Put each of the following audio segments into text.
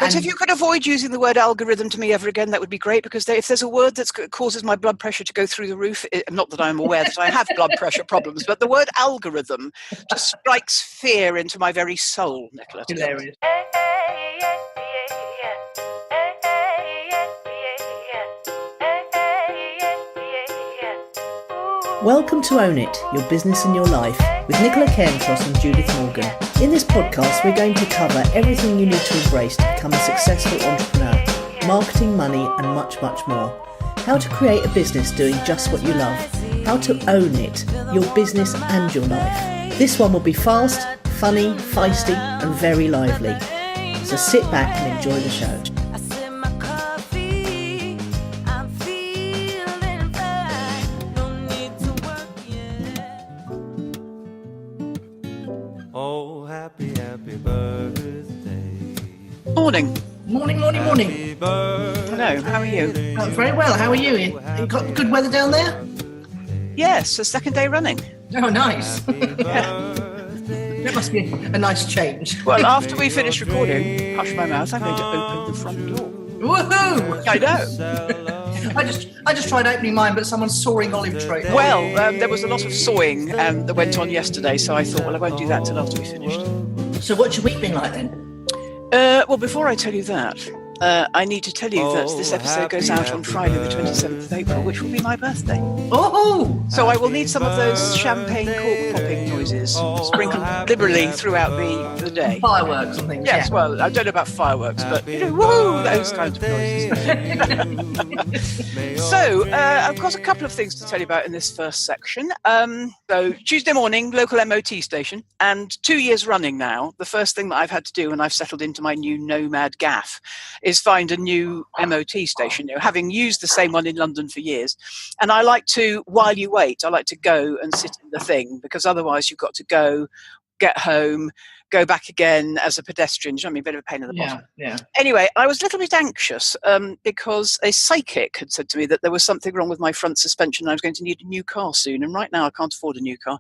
But if you could avoid using the word algorithm to me ever again, that would be great, because if there's a word that causes my blood pressure to go through the roof, not that I'm aware that I have blood pressure problems, but the word algorithm just strikes fear into my very soul, Nicola. Hilarious. Welcome to Own It, Your Business and Your Life, with Nicola Cairncross and Judith Morgan. In this podcast, we're going to cover everything you need to embrace to become a successful entrepreneur, marketing, money, and much, much more. How to create a business doing just what you love. How to own it, your business and your life. This one will be fast, funny, feisty, and very lively. So sit back and enjoy the show. Morning. Morning. Hello, how are you? Very well, how are you? You got good weather down there? Yes, a second day running. Oh, nice. That must be a nice change. Well, after we finish recording, hush my mouth, I'm going to open the front door. Woohoo! I know. I just tried opening mine, but someone's sawing olive tree. Well, there was a lot of sawing that went on yesterday, so I thought, well, I won't do that until after we finished. So what's your week been like then? Well, before I tell you that, I need to tell you that this episode goes out on Friday the 27th of April, which will be my birthday. Oh! So I will need some of those champagne cork popping noises sprinkled liberally throughout the day. Fireworks and things. Yes, yeah. Well, I don't know about fireworks, but, woo, those kinds of noises. So, I've got a couple of things to tell you about in this first section. So, Tuesday morning, local MOT station, and 2 years running now, the first thing that I've had to do when I've settled into my new nomad gaff is find a new MOT station, having used the same one in London for years. And I like to, while you wait, I like to go and sit in the thing, because otherwise you've got to go, get home, go back again as a pedestrian. Do you know what I mean? A bit of a pain in the bottom. Yeah. Anyway, I was a little bit anxious because a psychic had said to me that there was something wrong with my front suspension and I was going to need a new car soon. And right now I can't afford a new car.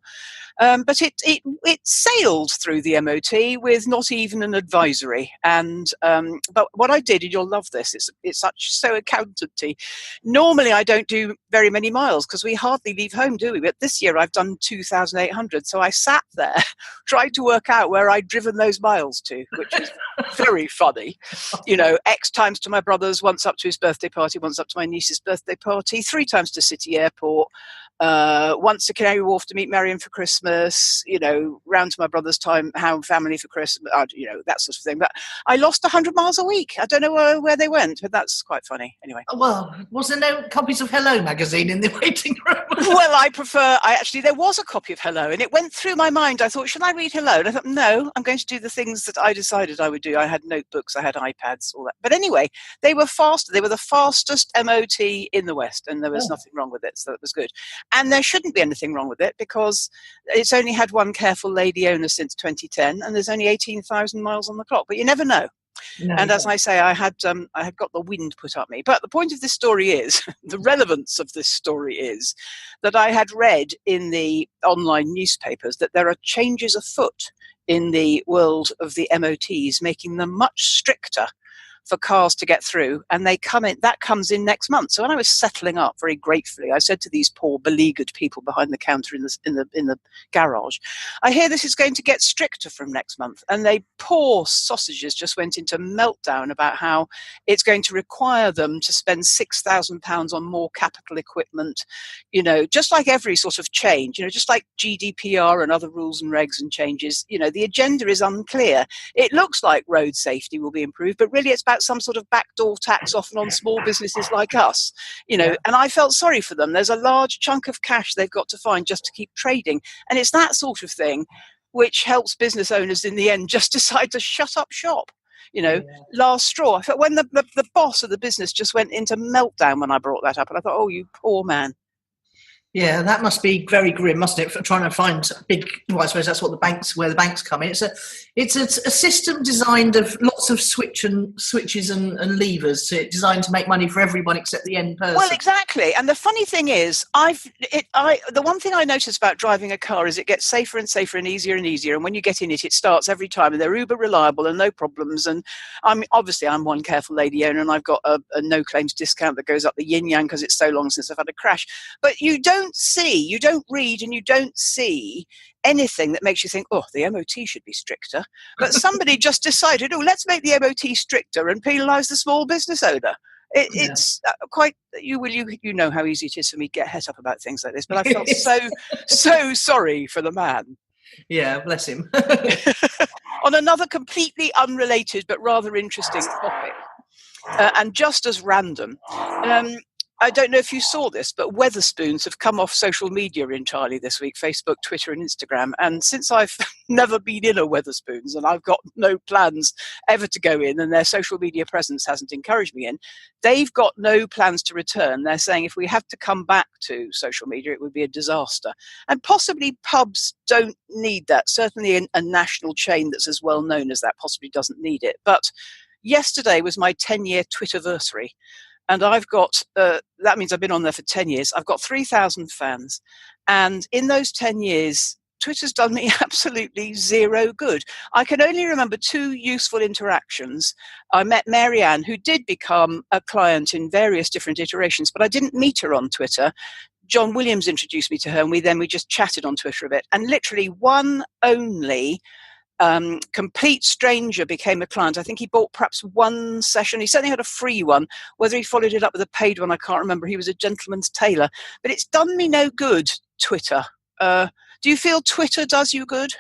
But it sailed through the MOT with not even an advisory. And but what I did, and you'll love this, it's so accountancy. Normally I don't do very many miles because we hardly leave home, do we? But this year I've done 2,800. So I sat there trying to work out where I'd driven those miles to, which is very funny. X times to my brother's, once up to his birthday party, once up to my niece's birthday party, 3 times to City Airport, once to Canary Wharf to meet Marion for Christmas, round to my brother's family for Christmas, that sort of thing. But I lost 100 miles a week. I don't know where they went, but that's quite funny. Anyway. Well, was there no copies of Hello magazine in the waiting room? Well, there was a copy of Hello, and it went through my mind. I thought, should I read Hello? And I thought, no, I'm going to do the things that I decided I would do. I had notebooks, I had iPads, all that. But anyway, they were faster. They were the fastest MOT in the West, and there was nothing wrong with it, so that was good. And there shouldn't be anything wrong with it because it's only had one careful lady owner since 2010, and there's only 18,000 miles on the clock. But you never know. No, and as I say, I had got the wind put up me. But the point of this story is, the relevance of this story is that I had read in the online newspapers that there are changes afoot in the world of the MOTs, making them much stricter for cars to get through, and that comes in next month. So when I was settling up very gratefully, I said to these poor beleaguered people behind the counter in the garage, I hear this is going to get stricter from next month. And they poor sausages just went into meltdown about how it's going to require them to spend £6,000 on more capital equipment, just like every sort of change, just like GDPR and other rules and regs and changes, the agenda is unclear. It looks like road safety will be improved, but really it's about some sort of backdoor tax often on small businesses like us, and I felt sorry for them. There's a large chunk of cash they've got to find just to keep trading. And it's that sort of thing which helps business owners in the end just decide to shut up shop. Last straw. I thought when the boss of the business just went into meltdown when I brought that up, and I thought, oh, you poor man. Yeah, that must be very grim, mustn't it? For trying to find big. Well, I suppose that's what where the banks come in. It's a system designed of lots of switches and levers designed to make money for everyone except the end person. Well, exactly. And the funny thing is, the one thing I notice about driving a car is it gets safer and safer and easier and easier. And when you get in it, it starts every time, and they're uber reliable and no problems. And I'm one careful lady owner, and I've got a no claims discount that goes up the yin yang because it's so long since I've had a crash. But you don't read, and you don't see anything that makes you think, oh, the MOT should be stricter. But somebody just decided, oh, let's make the MOT stricter and penalise the small business owner. It's quite, you know how easy it is for me to get het up about things like this, but I felt so sorry for the man. Yeah, bless him. On another completely unrelated but rather interesting topic, and just as random, I don't know if you saw this, but Wetherspoons have come off social media entirely this week, Facebook, Twitter and Instagram. And since I've never been in a Wetherspoons and I've got no plans ever to go in, and their social media presence hasn't encouraged me in, they've got no plans to return. They're saying if we have to come back to social media, it would be a disaster. And possibly pubs don't need that. Certainly a national chain that's as well known as that possibly doesn't need it. But yesterday was my 10-year Twitterversary. And I've got, that means I've been on there for 10 years. I've got 3,000 fans. And in those 10 years, Twitter's done me absolutely zero good. I can only remember 2 useful interactions. I met Mary Ann, who did become a client in various different iterations, but I didn't meet her on Twitter. John Williams introduced me to her, and we just chatted on Twitter a bit. And literally one only complete stranger became a client. I think he bought perhaps one session. He certainly had a free one. Whether he followed it up with a paid one, I can't remember. He was a gentleman's tailor. But it's done me no good, Twitter. Do you feel Twitter does you good?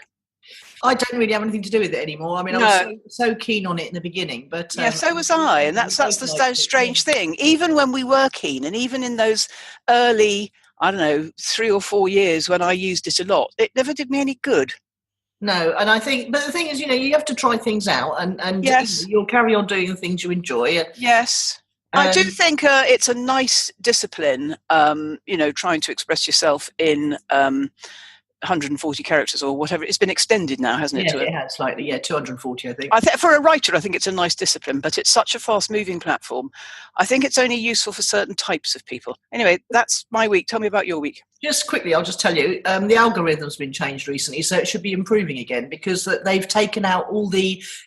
I don't really have anything to do with it anymore. I mean, I was so keen on it in the beginning, but yeah, so was I, and that's the strange thing. Even when we were keen, and even in those early, 3 or 4 years when I used it a lot, it never did me any good. No, and I think, but the thing is, you have to try things out, and yes, you'll carry on doing the things you enjoy. Yes. I do think it's a nice discipline, trying to express yourself in 140 characters or whatever. It's been extended now, hasn't it? Yeah, it has slightly. 240, I think. For a writer, I think it's a nice discipline, but it's such a fast-moving platform. I think it's only useful for certain types of people. Anyway, that's my week. Tell me about your week. Just quickly, I'll just tell you, the algorithm's been changed recently, so it should be improving again, because they've taken out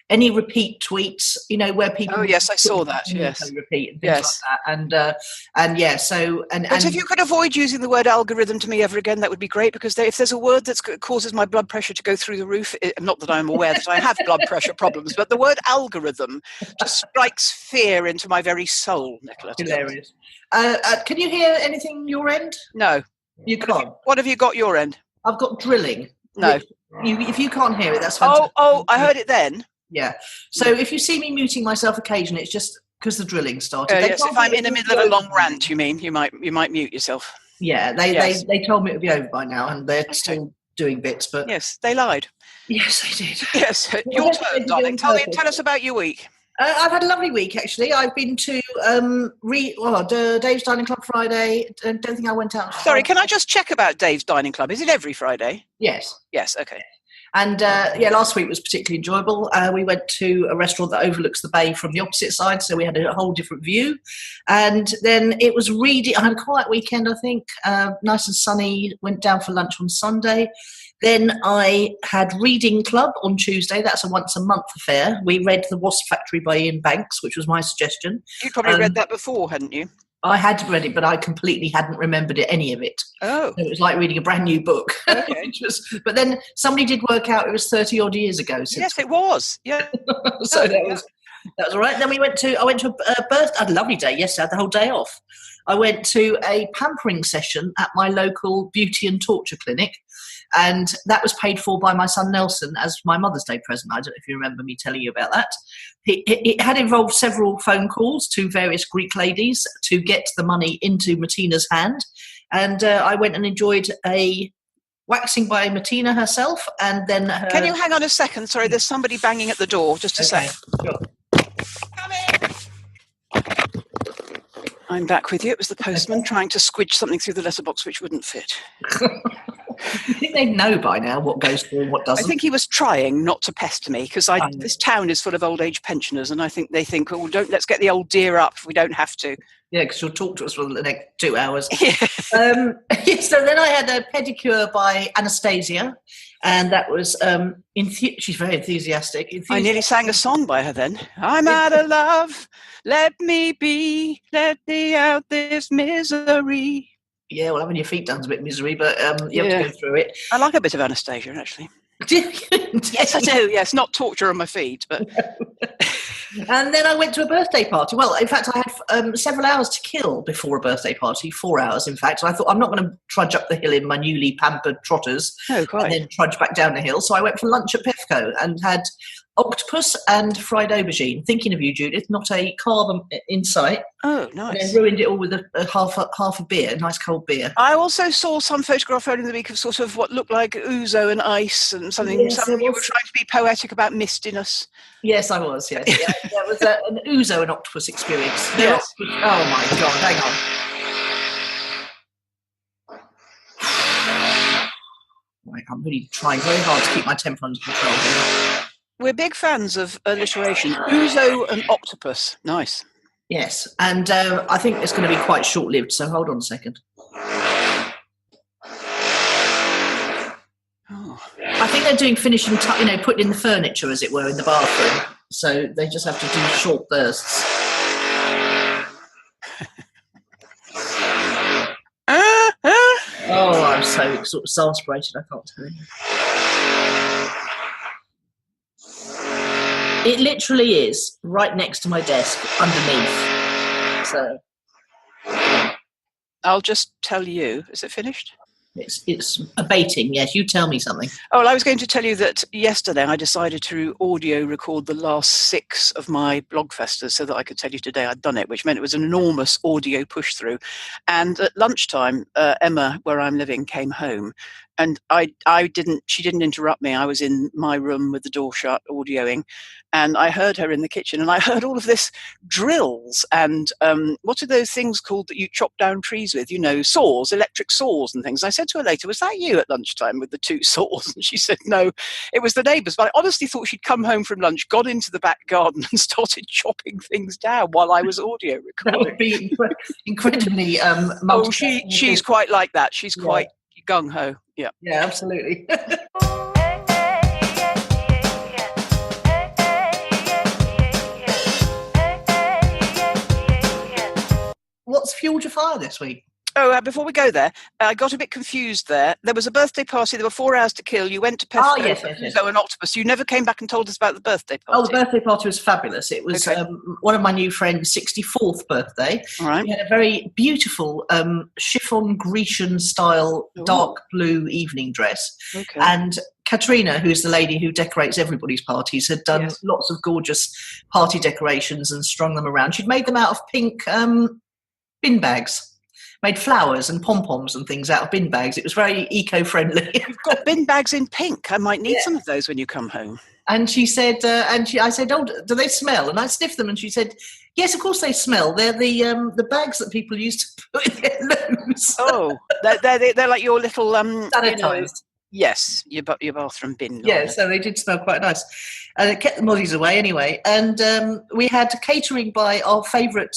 any repeat tweets, where people... Oh, yes, I saw that, yes. Repeat and things like that. But if you could avoid using the word algorithm to me ever again, that would be great, because if there's a word that causes my blood pressure to go through the roof, not that I'm aware that I have blood pressure problems, but the word algorithm just strikes fear into my very soul, Nicola. Hilarious. Can you hear anything your end? No. You can't. What have you got your end? I've got drilling. No. If you can't hear it, that's fantastic. Oh, I heard it then. Yeah. So if you see me muting myself occasionally, it's just because the drilling started. Yes, if I'm in the middle of a long rant, you mean you might mute yourself. Yeah, they told me it would be over by now, and they're still doing bits. But yes, they lied. Yes, they did. Yes, your turn, darling. Tell us about your week. I've had a lovely week, actually. I've been to Dave's Dining Club Friday. Don't think I went out. Sorry, can I just check about Dave's Dining Club? Is it every Friday? Yes. Yes, okay. And last week was particularly enjoyable. We went to a restaurant that overlooks the bay from the opposite side, so we had a whole different view. And then it was reading. I had a quiet weekend, I think. Nice and sunny. Went down for lunch on Sunday. Then I had Reading Club on Tuesday. That's a once-a-month affair. We read The Wasp Factory by Ian Banks, which was my suggestion. You'd probably read that before, hadn't you? I had read it, but I completely hadn't remembered any of it. Oh. So it was like reading a brand new book. Okay. But then somebody did work out it was 30-odd years ago. Yes, it was. Yeah. So that was all right. Then I went to a birthday. I had a lovely day yesterday. I had the whole day off. I went to a pampering session at my local beauty and torture clinic, and that was paid for by my son Nelson as my Mother's Day present. I don't know if you remember me telling you about that. It had involved several phone calls to various Greek ladies to get the money into Martina's hand, and I went and enjoyed a waxing by Martina herself, and then Can you hang on a second? Sorry, there's somebody banging at the door. Just a sec. Sure. Come in. I'm back with you. It was the postman trying to squidge something through the letterbox which wouldn't fit. I think they know by now what goes through and what doesn't. I think he was trying not to pester me because this town is full of old age pensioners, and I think they think, oh, let's get the old dear up if we don't have to. Yeah, because you'll talk to us for the next 2 hours. Yeah. So then I had a pedicure by Anastasia, and that was she's very enthusiastic. I nearly sang a song by her then. I'm out of love, let me be, let me out this misery. Yeah, well, having your feet done's a bit misery, but you have to go through it. I like a bit of Anastasia, actually. Yes, I do. Yes, not torture on my feet, but. And then I went to a birthday party. Well, in fact, I had several hours to kill before a birthday party, 4 hours, in fact. And I thought, I'm not going to trudge up the hill in my newly pampered trotters and then trudge back down the hill. So I went for lunch at Pefco and had octopus and fried aubergine. Thinking of you, Judith, not a carb in sight. Oh, nice. And then ruined it all with half a beer, a nice cold beer. I also saw some photograph earlier in the week of sort of what looked like ouzo and ice and something. Yes, you were trying to be poetic about mistiness. Yes, I was, yes. Yeah. That was an ouzo and octopus experience. Yes. Oh, my God, hang on. I'm really trying very hard to keep my temper under control here. We're big fans of alliteration. Ouzo and octopus. Nice. Yes, and I think it's going to be quite short-lived, so hold on a second. I think they're doing finishing, putting in the furniture, as it were, in the bathroom. So they just have to do short bursts. Oh, I'm so sort of exasperated, I can't tell you. It literally is right next to my desk, underneath. So I'll just tell you. Is it finished? It's abating, yes. You tell me something. Oh, well, I was going to tell you that yesterday I decided to audio record the last 6 of my blogfestas so that I could tell you today I'd done it, which meant it was an enormous audio push through. And at lunchtime, Emma, where I'm living, came home. And she didn't interrupt me. I was in my room with the door shut, audioing, and I heard her in the kitchen, and I heard all of this drills and what are those things called that you chop down trees with? Saws, electric saws and things. And I said to her later, was that you at lunchtime with the 2 saws? And she said, no, it was the neighbours. But I honestly thought she'd come home from lunch, gone into the back garden and started chopping things down while I was audio recording. That would be incredibly she's quite like that. She's quite gung-ho. Yeah, absolutely. What's fueled your fire this week? Oh, before we go there, I got a bit confused there. There was a birthday party. There were 4 hours to kill. You went to Pefco for an octopus. You never came back and told us about the birthday party. Oh, the birthday party was fabulous. It was one of my new friend's 64th birthday. All right. We had a very beautiful chiffon Grecian-style dark blue evening dress. Okay. And Katrina, who's the lady who decorates everybody's parties, had done lots of gorgeous party decorations and strung them around. She'd made them out of pink bin bags. Made flowers and pom-poms and things out of bin bags. It was very eco-friendly. You've got bin bags in pink. I might need some of those when you come home. And she said, I said, oh, do they smell? And I sniffed them, and she said, yes, of course they smell. They're the bags that people use to put in their loo. Oh, they're like your little sanitized. Yes, your bathroom bin. Yeah, so they did smell quite nice. And it kept the mozzies away anyway. And we had catering by our favourite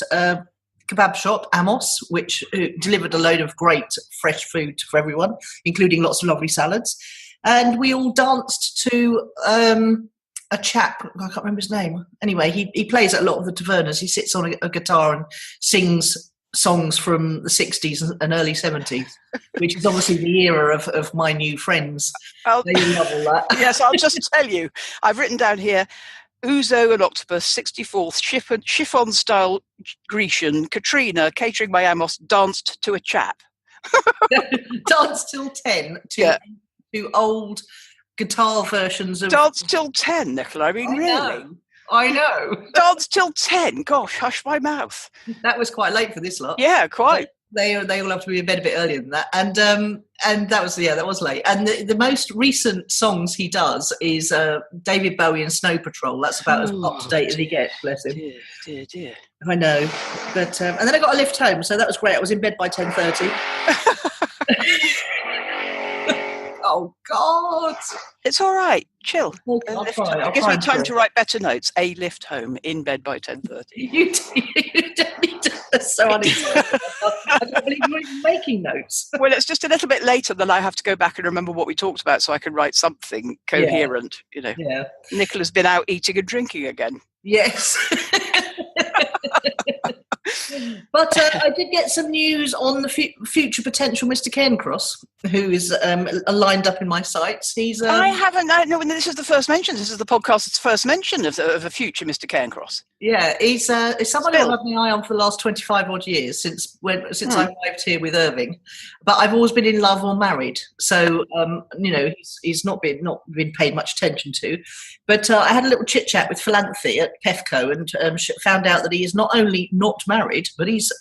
kebab shop, Amos, which delivered a load of great fresh food for everyone, including lots of lovely salads. And we all danced to a chap, I can't remember his name. Anyway, he plays at a lot of the tavernas. He sits on a guitar and sings songs from the 60s and early 70s, which is obviously the era of my new friends. They love all that. Yes, I'll just tell you. I've written down here, ouzo and octopus, 64th, chiffon-style Grecian, Katrina, catering by Amos, danced to a chap. Danced till 10 to old guitar versions of... Danced till 10, Nicola, I mean, really? I know. Danced till 10? Gosh, hush my mouth. That was quite late for this lot. Yeah, quite. They all have to be in bed a bit earlier than that, and that was late. And the most recent songs he does is David Bowie and Snow Patrol. That's about as up to date as he gets. Bless him. Dear. I know, but and then I got a lift home, so that was great. I was in bed by 10:30. Oh God! It's all right. Chill. I'll try. It gives me time to write better notes. A lift home in bed by 10:30. You don't need to. That's so unexciting. I don't believe you're even making notes. Well, it's just a little bit later than I have to go back and remember what we talked about, so I can write something coherent. Yeah. Nicola's been out eating and drinking again. Yes. But I did get some news on the future potential Mr. Cairncross, who is lined up in my sights. I haven't. No, this is the first mention. This is the podcast's first mention of a future Mr. Cairncross. Yeah, he's someone I've had my eye on for the last 25 odd years since I arrived here with Irving. But I've always been in love or married, so he's not been paid much attention to. But I had a little chit chat with Philanthropy at PEFCO and found out that he is not only not married, but he's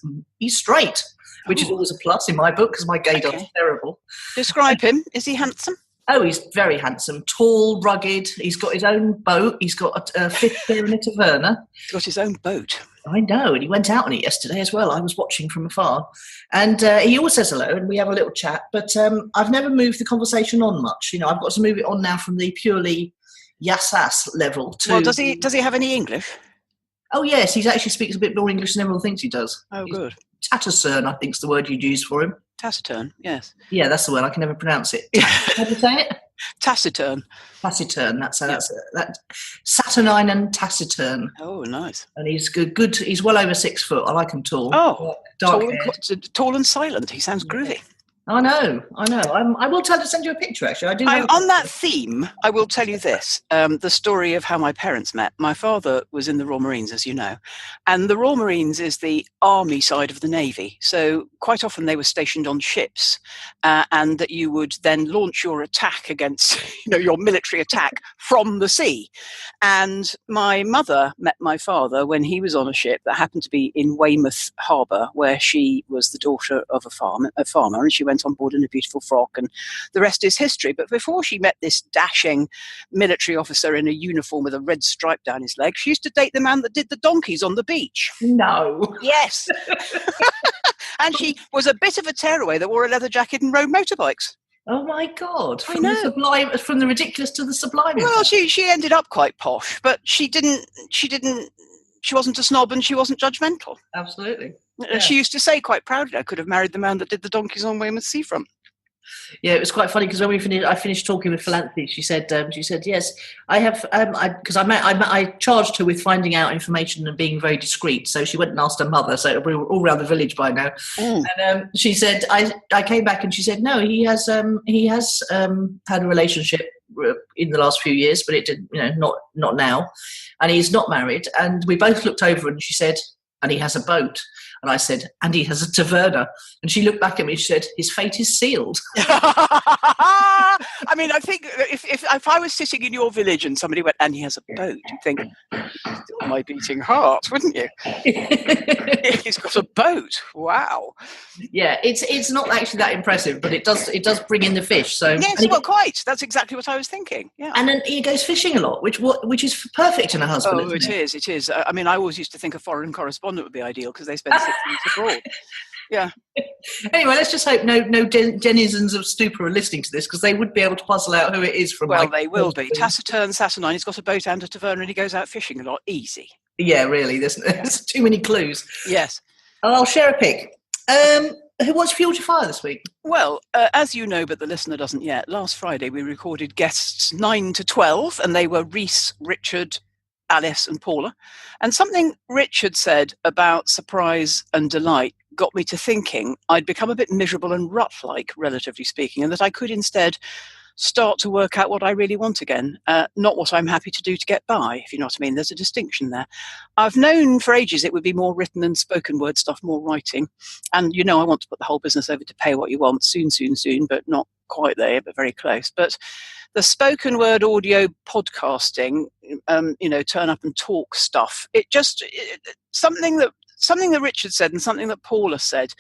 straight, which is always a plus in my book because my gaydar is terrible. Describe him. Is he handsome? Oh, he's very handsome, tall, rugged. He's got his own boat. He's got a fifth there in a taverna. He's got his own boat. I know, and he went out on it yesterday as well. I was watching from afar. And he always says hello, and we have a little chat. But I've never moved the conversation on much. I've got to move it on now from the purely yes-ass level to... Well, does he have any English? Oh, yes, he actually speaks a bit more English than everyone thinks he does. Oh, good. Taciturn, I think, is the word you'd use for him. Taciturn, yes. Yeah, that's the word. I can never pronounce it. How do you say it? Taciturn. Taciturn. That's that. Saturnine and taciturn. Oh, nice. And he's good. He's well over 6 foot. I like him tall. Oh, tall and silent. He sounds groovy. I know. I will send you a picture, actually. I do. On that theme, I will tell you this, the story of how my parents met. My father was in the Royal Marines, as you know, and the Royal Marines is the army side of the Navy. So quite often they were stationed on ships, and that you would then launch your attack against, your military attack from the sea. And my mother met my father when he was on a ship that happened to be in Weymouth Harbour, where she was the daughter of a farmer, and she went on board in a beautiful frock, and the rest is history. But before she met this dashing military officer in a uniform with a red stripe down his leg, she used to date the man that did the donkeys on the beach. No. Yes. And she was a bit of a tearaway that wore a leather jacket and rode motorbikes. Oh my God! I know. From the ridiculous to the sublime. Well, she ended up quite posh, but she wasn't a snob and she wasn't judgmental. Absolutely. Yeah. She used to say quite proudly, I could have married the man that did the donkeys on Weymouth seafront. Yeah, it was quite funny because when I finished talking with Philanthropy, she said, yes, I have, because I charged her with finding out information and being very discreet. So she went and asked her mother. So we were all around the village by now. Mm. And she said, I came back and she said, no, he has had a relationship in the last few years, but it did, not now. And he's not married. And we both looked over and she said, and he has a boat. And I said, and he has a taverna. And she looked back at me and she said, his fate is sealed. I mean, I think if I was sitting in your village and somebody went, and he has a boat, you'd think, still my beating heart, wouldn't you? He's got a boat. Wow. Yeah, it's not actually that impressive, but it does bring in the fish. So yes, quite. That's exactly what I was thinking. Yeah. And then he goes fishing a lot, which is perfect in a husband. Oh, it is. I mean, I always used to think a foreign correspondent would be ideal because they spend 6 months abroad. Yeah. Anyway, let's just hope no denizens of Stupa are listening to this because they would be able to puzzle out who it is from. Well, they will be. Taciturn, Saturnine. He's got a boat and a taverna, and he goes out fishing a lot. Easy. Yeah, really. There's too many clues. Yes. I'll share a pick. What's fuel to fire this week? Well, as you know, but the listener doesn't yet, last Friday we recorded guests 9 to 12, and they were Reese, Richard, Alice and Paula. And something Richard said about surprise and delight got me to thinking I'd become a bit miserable and rut-like, relatively speaking, and that I could instead start to work out what I really want again, not what I'm happy to do to get by, if you know what I mean. There's a distinction there. I've known for ages it would be more written and spoken word stuff, more writing. And, I want to put the whole business over to pay what you want soon, but not quite there, but very close. But the spoken word audio podcasting, turn up and talk stuff, something that something that Richard said and something that Paula said.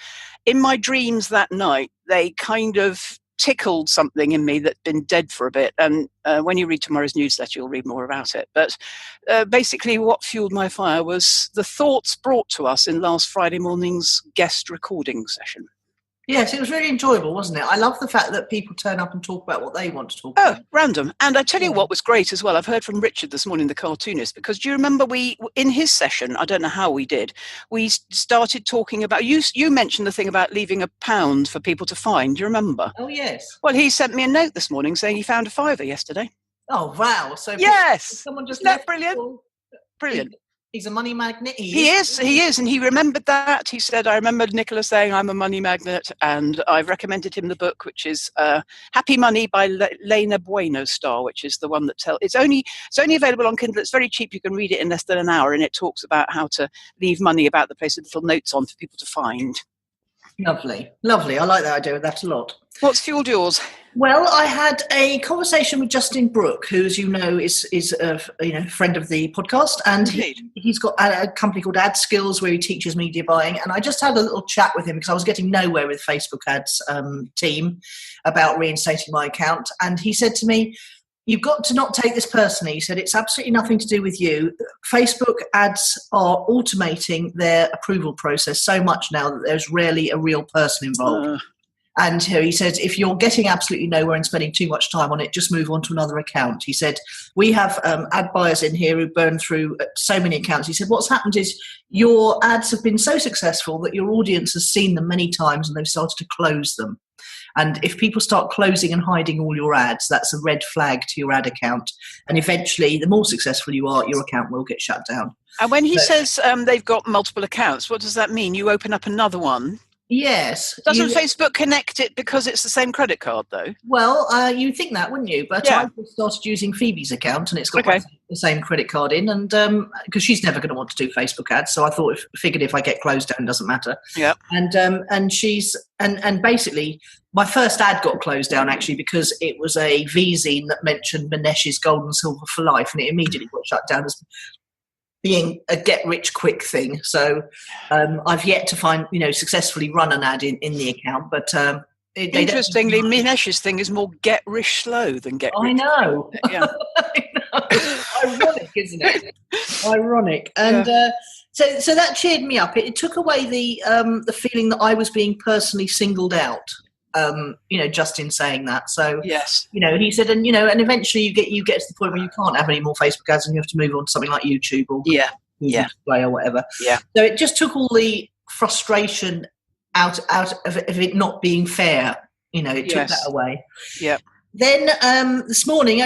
In my dreams that night, they kind of tickled something in me that'd been dead for a bit. And when you read tomorrow's newsletter, you'll read more about it. But basically what fueled my fire was the thoughts brought to us in last Friday morning's guest recording session. Yes, it was really enjoyable, wasn't it? I love the fact that people turn up and talk about what they want to talk about. Oh, random. And I tell you what was great as well. I've heard from Richard this morning, the cartoonist, because do you remember in his session, I don't know how we did, we started talking about, you mentioned the thing about leaving £1 for people to find. Do you remember? Oh, yes. Well, he sent me a note this morning saying he found a £5 yesterday. Oh, wow. So yes. Someone just Isn't that left brilliant? people. Brilliant. He's a money magnet. He is, and he remembered that. He said, I remember Nicola saying I'm a money magnet, and I've recommended him the book, which is Happy Money by Lena Bueno Star, which is the one that it's only available on Kindle. It's very cheap. You can read it in less than an hour, and it talks about how to leave money about the place with little notes on for people to find. Lovely. I like that idea. That's a lot. What's fueled yours? Well, I had a conversation with Justin Brooke, who, as you know, is a friend of the podcast, and he's got a company called Ad Skills where he teaches media buying. And I just had a little chat with him because I was getting nowhere with Facebook ads team about reinstating my account, and he said to me, "You've got to not take this personally." He said, "It's absolutely nothing to do with you. Facebook ads are automating their approval process so much now that there's rarely a real person involved." And he says, if you're getting absolutely nowhere and spending too much time on it, just move on to another account. He said, we have ad buyers in here who burn through so many accounts. He said, what's happened is your ads have been so successful that your audience has seen them many times and they've started to close them. And if people start closing and hiding all your ads, that's a red flag to your ad account. And eventually, the more successful you are, your account will get shut down. And when he says they've got multiple accounts, what does that mean? You open up another one? Yes. Doesn't Facebook connect it because it's the same credit card, though? Well, you'd think that, wouldn't you? But I started using Phoebe's account, and it's got the same credit card in, and because she's never going to want to do Facebook ads, so I figured if I get closed down, it doesn't matter. Yeah. And she's and basically, my first ad got closed down actually because it was a V-zine that mentioned Manesh's Gold and Silver for Life, and it immediately got shut down as being a get-rich-quick thing. So I've yet to successfully run an ad in the account. But interestingly, Minesh's thing is more get-rich-slow than get-rich. I know. Yeah. I know. Ironic, isn't it? Ironic. And so that cheered me up. It took away the feeling that I was being personally singled out. Just in saying that. So yes, he said, and eventually you get to the point where you can't have any more Facebook ads, and you have to move on to something like YouTube or Display or whatever. Yeah. So it just took all the frustration out of it not being fair. It took that away. Yeah. Then only this morning,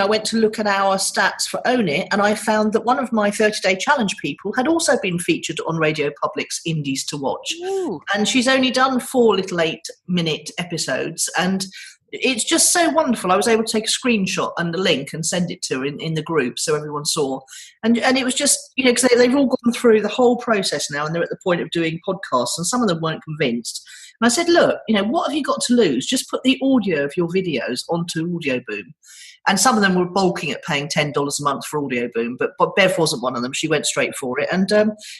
I went to look at our stats for Own It, and I found that one of my 30-day challenge people had also been featured on Radio Public's Indies to Watch. Ooh. And she's only done 4 little 8-minute episodes, and it's just so wonderful. I was able to take a screenshot and a link and send it to her in the group so everyone saw. And it was just, because they've all gone through the whole process now, and they're at the point of doing podcasts, and some of them weren't convinced. And I said, look, what have you got to lose? Just put the audio of your videos onto Audio Boom. And some of them were balking at paying $10 a month for Audio Boom, but Bev wasn't one of them. She went straight for it. And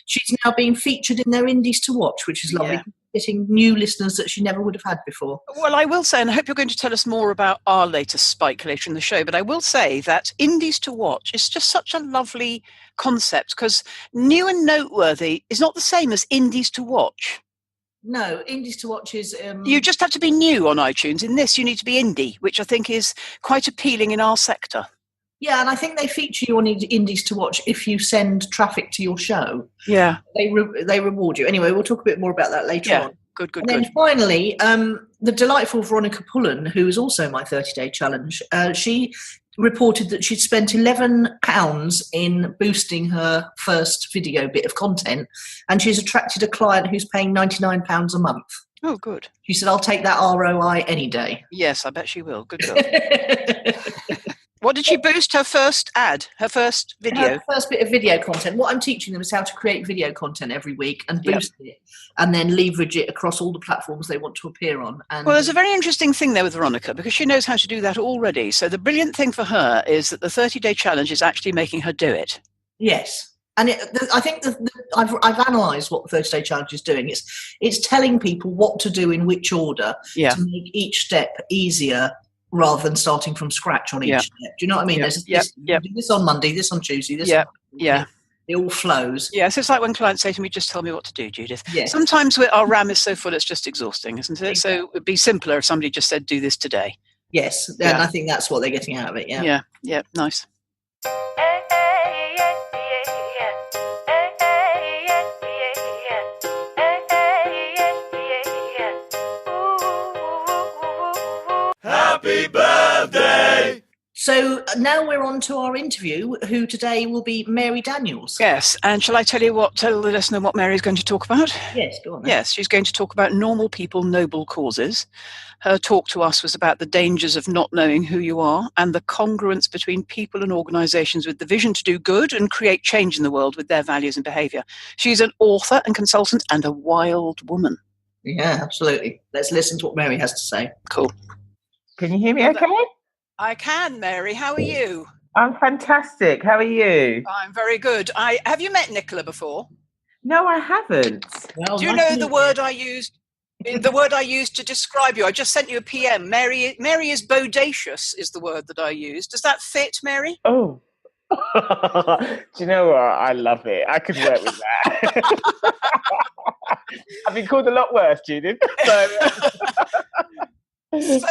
she's now being featured in their Indies to Watch, which is lovely. Yeah. Getting new listeners that she never would have had before. Well, I will say, and I hope you're going to tell us more about our latest spike later in the show, but I will say that Indies to Watch is just such a lovely concept, because new and noteworthy is not the same as Indies to Watch. No, Indies to Watch is... You just have to be new on iTunes. In this, you need to be indie, which I think is quite appealing in our sector. Yeah, and I think they feature you on Indies to Watch if you send traffic to your show. Yeah. They reward you. Anyway, we'll talk a bit more about that later on. Good. And then finally, the delightful Veronica Pullen, who is also my 30-day challenge, she reported that she'd spent £11 in boosting her first video bit of content, and she's attracted a client who's paying £99 a month. Oh, good. She said, I'll take that ROI any day. Yes, I bet she will. Good girl. What did she boost? Her first ad? Her first video? Her first bit of video content. What I'm teaching them is how to create video content every week and boost it, and then leverage it across all the platforms they want to appear on. And well, there's a very interesting thing there with Veronica, because she knows how to do that already. So the brilliant thing for her is that the 30-day challenge is actually making her do it. Yes. And I think I've analysed what the 30-day challenge is doing. It's telling people what to do in which order to make each step easier rather than starting from scratch on each step. Do you know what I mean? There's this on Monday, this on Tuesday, this on Monday. It all flows. Yes, it's like when clients say to me, just tell me what to do, Judith. Yes. Sometimes our RAM is so full it's just exhausting, isn't it? Exactly. So it'd be simpler if somebody just said, do this today. Yes, and I think that's what they're getting out of it, Yeah, nice. Happy birthday! So now we're on to our interview, who today will be Mary Daniels. Yes, and shall I tell the listener what Mary is going to talk about? Yes, go on then. Yes, she's going to talk about normal people, noble causes. Her talk to us was about the dangers of not knowing who you are and the congruence between people and organisations with the vision to do good and create change in the world with their values and behaviour. She's an author and consultant and a wild woman. Yeah, absolutely. Let's listen to what Mary has to say. Cool. Can you hear me okay? I can, Mary. How are you? I'm fantastic. How are you? I'm very good. Have you met Nicola before? No, I haven't. Well, do you know the word I used? The word I used to describe you. I just sent you a PM. Mary is bodacious is the word that I used. Does that fit, Mary? Oh. Do you know what? I love it. I could work with that. I've been called a lot worse, Judith. So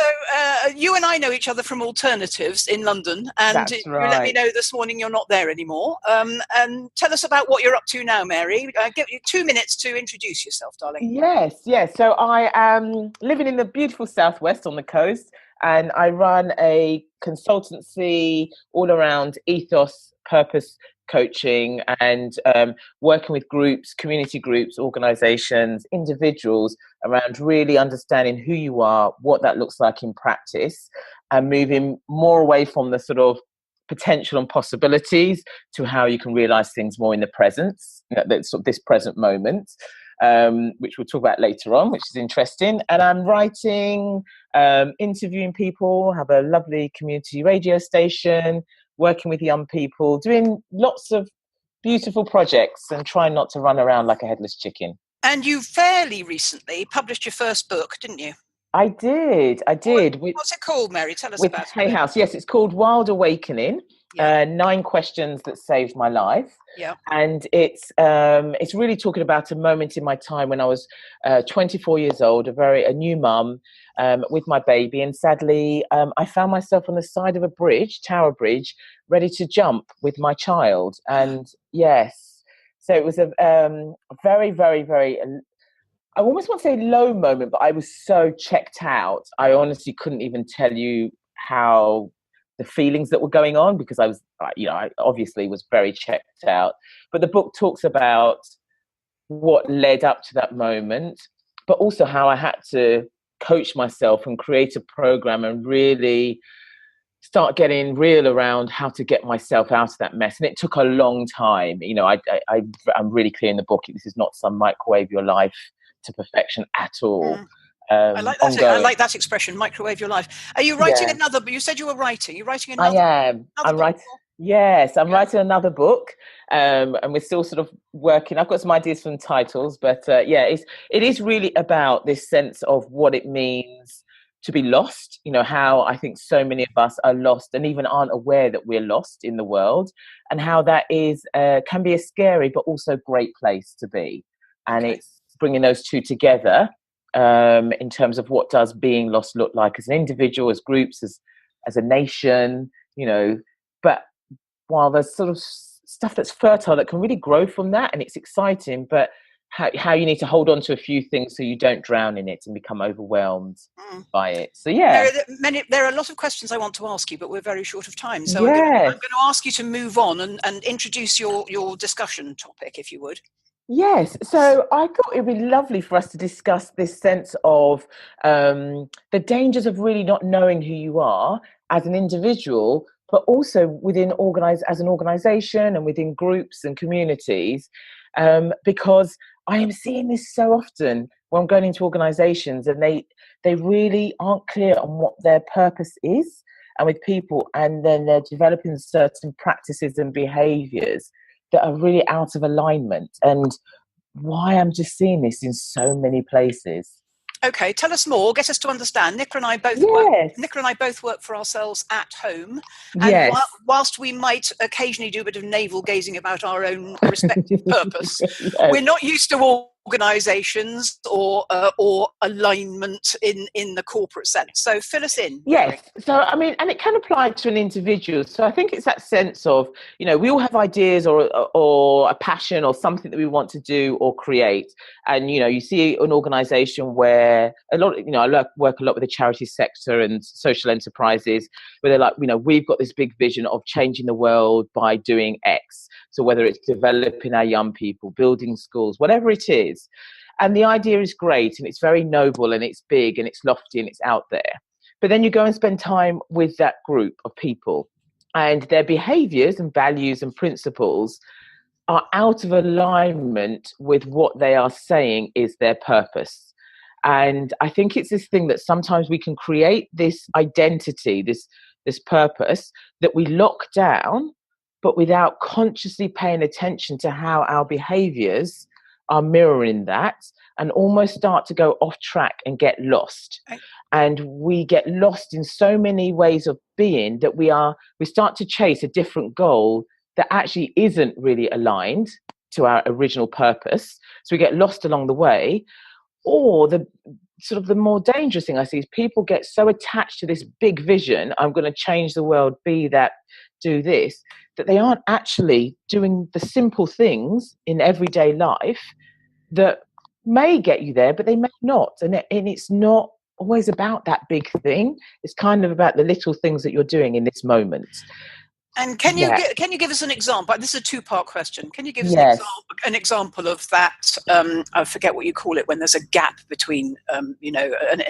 you and I know each other from Alternatives in London, and That's you right. let me know this morning you're not there anymore. And tell us about what you're up to now, Mary. Give you 2 minutes to introduce yourself, darling. Yes. So I am living in the beautiful southwest on the coast, and I run a consultancy all around ethos, purpose coaching, and working with groups, community groups, organisations, individuals around really understanding who you are, what that looks like in practice, and moving more away from the sort of potential and possibilities to how you can realise things more in the presence, this present moment, which we'll talk about later on, which is interesting. And I'm writing, interviewing people, have a lovely community radio station, working with young people, doing lots of beautiful projects and trying not to run around like a headless chicken. And you fairly recently published your first book, didn't you? I did. What's it called, Mary? Tell us about it. With Hay House. Yes, it's called Wild Awakening, 9 Questions That Saved My Life. Yeah. And it's really talking about a moment in my time when I was 24 years old, a new mum with my baby. And sadly, I found myself on the side of a bridge, Tower Bridge, ready to jump with my child. And yes, so it was a very, very, very, I almost want to say low moment, but I was so checked out. I honestly couldn't even tell you how the feelings that were going on, because I obviously was very checked out. But the book talks about what led up to that moment, but also how I had to coach myself and create a program and really start getting real around how to get myself out of that mess. And it took a long time. I'm really clear in the book, this is not some microwave your life to perfection at all. I like that. I like that expression, microwave your life. Are you writing another? You said you were writing. You're writing another. I am. I'm writing. Yes, I'm writing another book, and we're still sort of working. I've got some ideas from titles, but it is really about this sense of what it means to be lost. How I think so many of us are lost and even aren't aware that we're lost in the world, and how that is can be a scary but also great place to be. And it's bringing those two together. In terms of what does being lost look like as an individual, as groups, as a nation, but while there's sort of stuff that's fertile that can really grow from that, and it's exciting, but how you need to hold on to a few things so you don't drown in it and become overwhelmed by it. So there are a lot of questions I want to ask you, but we're very short of time, so I'm going to ask you to move on and introduce your discussion topic, if you would. Yes, so I thought it would be lovely for us to discuss this sense of the dangers of really not knowing who you are as an individual, but also as an organisation and within groups and communities, because I am seeing this so often when I'm going into organisations, and they really aren't clear on what their purpose is, and with people, and then they're developing certain practices and behaviours that are really out of alignment, and why I'm just seeing this in so many places. Okay, tell us more. Get us to understand. Nicola and I both work for ourselves at home, and Yes. whilst we might occasionally do a bit of navel gazing about our own respective purpose, Yes. we're not used to organisations or alignment in the corporate sense. So fill us in. Yes. So, I mean, and it can apply to an individual. So I think it's that sense of, we all have ideas or a passion or something that we want to do or create. And, you see an organisation where I work a lot with the charity sector and social enterprises where they're like, we've got this big vision of changing the world by doing X. So whether it's developing our young people, building schools, whatever it is. And the idea is great and it's very noble and it's big and it's lofty and it's out there. But then you go and spend time with that group of people and their behaviours and values and principles are out of alignment with what they are saying is their purpose. And I think it's this thing that sometimes we can create this identity, this purpose that we lock down, but without consciously paying attention to how our behaviours are mirroring that and almost start to go off track and get lost. And we get lost in so many ways of being that we start to chase a different goal that actually isn't really aligned to our original purpose. So we get lost along the way. Or the more dangerous thing I see is people get so attached to this big vision, I'm going to change the world, be that, do this, that they aren't actually doing the simple things in everyday life that may get you there, but they may not. And it's not always about that big thing. It's kind of about the little things that you're doing in this moment. And can you give us an example? This is a two-part question. Can you give us an example of that? I forget what you call it when there's a gap between, an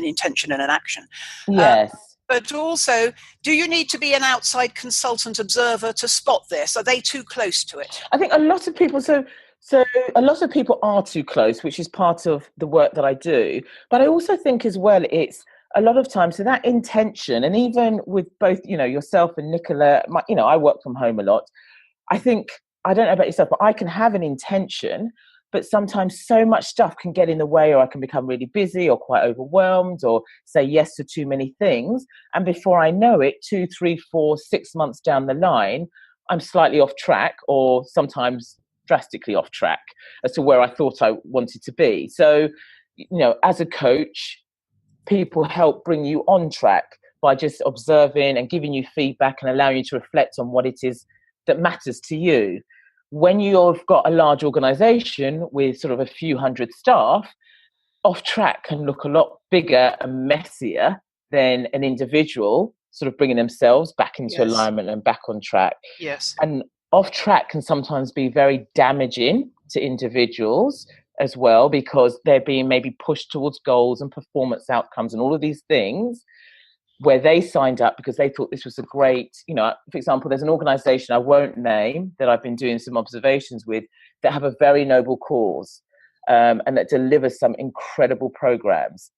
intention and an action. Yes. But also, do you need to be an outside consultant observer to spot this? Are they too close to it? I think a lot of people. So a lot of people are too close, which is part of the work that I do. But I also think as well, it's a lot of times, so that intention, and even with both, yourself and Nicola, I work from home a lot. I think, I don't know about yourself, but I can have an intention, but sometimes so much stuff can get in the way, or I can become really busy or quite overwhelmed or say yes to too many things. And before I know it, 2, 3, 4, 6 months down the line, I'm slightly off track or sometimes drastically off track as to where I thought I wanted to be. So, as a coach, people help bring you on track by just observing and giving you feedback and allowing you to reflect on what it is that matters to you. When you've got a large organisation with sort of a few hundred staff, off track can look a lot bigger and messier than an individual sort of bringing themselves back into alignment and back on track. Yes. And off track can sometimes be very damaging to individuals as well, because they're being maybe pushed towards goals and performance outcomes and all of these things where they signed up because they thought this was a great, for example, there's an organisation I won't name that I've been doing some observations with that have a very noble cause and that delivers some incredible programs.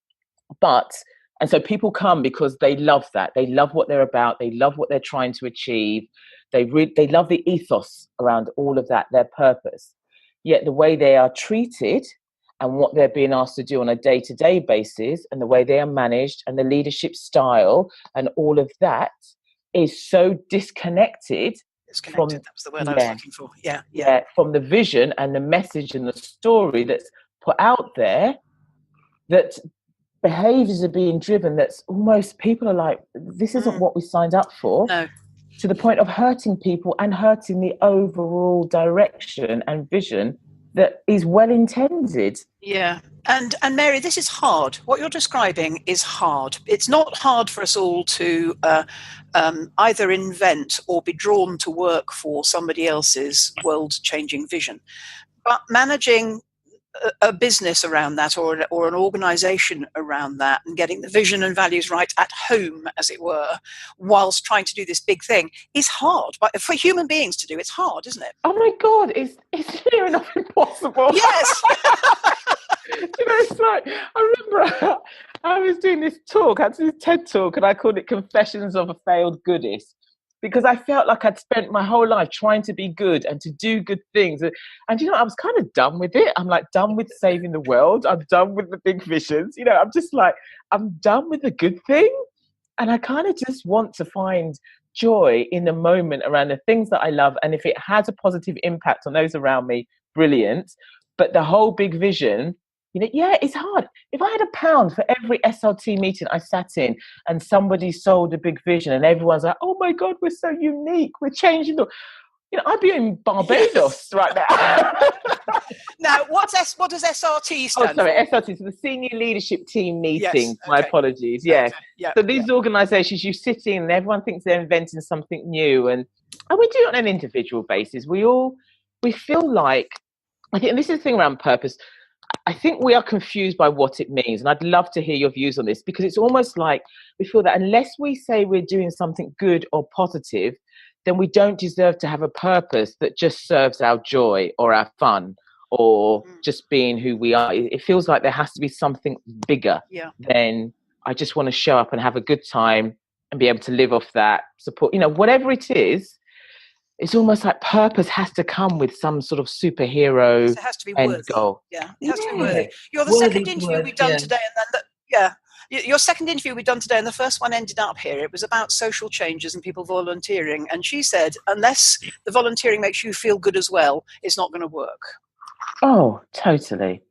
And so people come because they love that. They love what they're about. They love what they're trying to achieve. They love the ethos around all of that, their purpose. Yet the way they are treated and what they're being asked to do on a day-to-day basis and the way they are managed and the leadership style and all of that is so disconnected. From, that was the word I was looking for. Yeah. From the vision and the message and the story that's put out there, that behaviours are being driven that's almost, people are like, this isn't what we signed up for. No. To the point of hurting people and hurting the overall direction and vision that is well intended. Yeah. And Mary, this is hard. What you're describing is hard. It's not hard for us all to either invent or be drawn to work for somebody else's world-changing vision. But managing a business around that or an organisation around that and getting the vision and values right at home, as it were, whilst trying to do this big thing is hard. But for human beings to do, it's hard, isn't it? Oh my God, it's near enough impossible. Yes. It's like, I remember I was doing this talk, I had this TED talk, and I called it Confessions of a Failed Goodist. because I felt like I'd spent my whole life trying to be good and to do good things. And you know, I was kind of done with it. I'm like done with saving the world. I'm done with the big visions. You know, I'm just like, I'm done with the good thing. And I kind of just want to find joy in the moment around the things that I love. And if it has a positive impact on those around me, brilliant. But the whole big vision, you know, yeah, it's hard. If I had £1 for every SLT meeting I sat in and somebody sold a big vision and everyone's like, oh my God, we're so unique, we're changing the, you know, I'd be in Barbados right now. Now, what does SRT stand for? SRT, so the Senior Leadership Team Meeting. Yes, okay. My apologies. Yes. Okay. Yeah, so these organisations, you sit in and everyone thinks they're inventing something new. And we do it on an individual basis. We feel like, I think, and this is the thing around purpose, I think we are confused by what it means. And I'd love to hear your views on this, because it's almost like we feel that unless we say we're doing something good or positive, then we don't deserve to have a purpose that just serves our joy or our fun or just being who we are. It feels like there has to be something bigger than I just want to show up and have a good time and be able to live off that support. You know, whatever it is, it's almost like purpose has to come with some sort of superhero it has to be end worthy. goal. Yeah, it has to be worthy. You're the Worthy second interview word, we've done yeah. today, and then your second interview we've done today, and the first one ended up here. It was about social changes and people volunteering, and she said, unless the volunteering makes you feel good as well, it's not going to work. Oh, totally.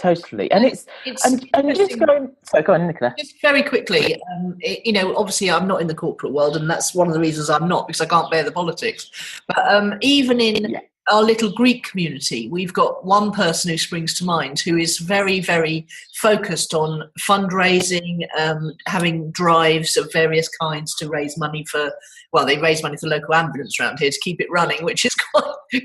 And it's just going. So go on, Nicola. Just very quickly, you know, obviously I'm not in the corporate world, and that's one of the reasons I'm not, because I can't bear the politics. But even in our little Greek community, we've got one person who springs to mind who is very, very focused on fundraising, having drives of various kinds to raise money for, well, they raise money for the local ambulance around here to keep it running, which is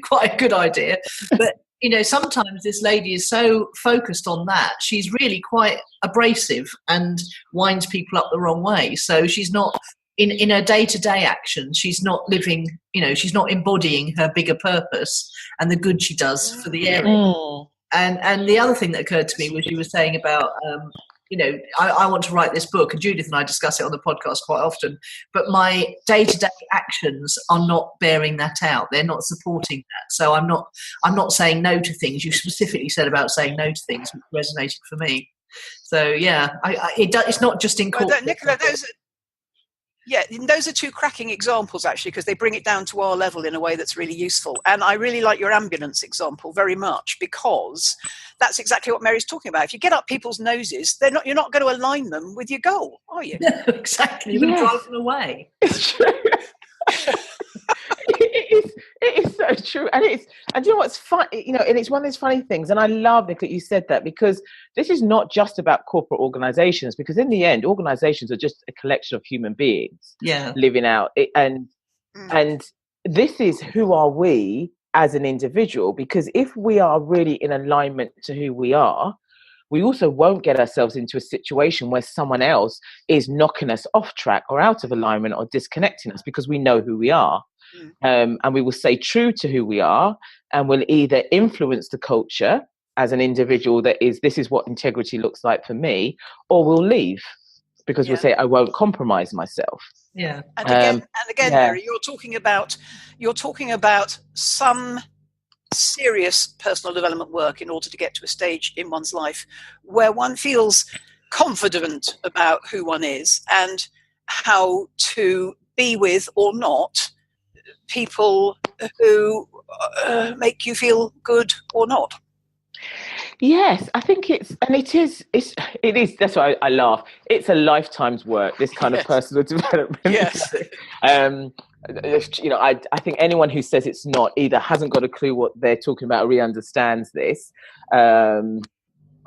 quite a good idea. But you know, sometimes this lady is so focused on that, she's really quite abrasive and winds people up the wrong way. So she's not, in her day-to-day actions, she's not living, you know, she's not embodying her bigger purpose and the good she does for the area. And the other thing that occurred to me was you were saying about, you know, I want to write this book, and Judith and I discuss it on the podcast quite often, but my day-to-day actions are not bearing that out. They're not supporting that. So I'm not saying no to things. You specifically said about saying no to things, which resonated for me. So yeah, it's not just in corporate. Nicola, those are two cracking examples, actually, because they bring it down to our level in a way that's really useful. And I really like your ambulance example very much, because that's exactly what Mary's talking about. If you get up people's noses, you're not going to align them with your goal, are you? No, exactly. You're going to drive them away. It's true. It is so true, and you know what's fun, you know, and it's one of those funny things, and I love that you said that, because this is not just about corporate organizations, because in the end, organizations are just a collection of human beings living out it, and this is who are we as an individual, because if we are really in alignment to who we are, we also won't get ourselves into a situation where someone else is knocking us off track or out of alignment or disconnecting us, because we know who we are. And we will stay true to who we are, and will either influence the culture as an individual this is what integrity looks like for me, or we'll leave because we'll say, I won't compromise myself. Yeah. And again, Mary, you're talking about some serious personal development work in order to get to a stage in one's life where one feels confident about who one is and how to be with or not people who make you feel good or not. Yes, I think it is. That's why I laugh. It's a lifetime's work, this kind of personal development. Yes. You know, I think anyone who says it's not either hasn't got a clue what they're talking about or really understands this.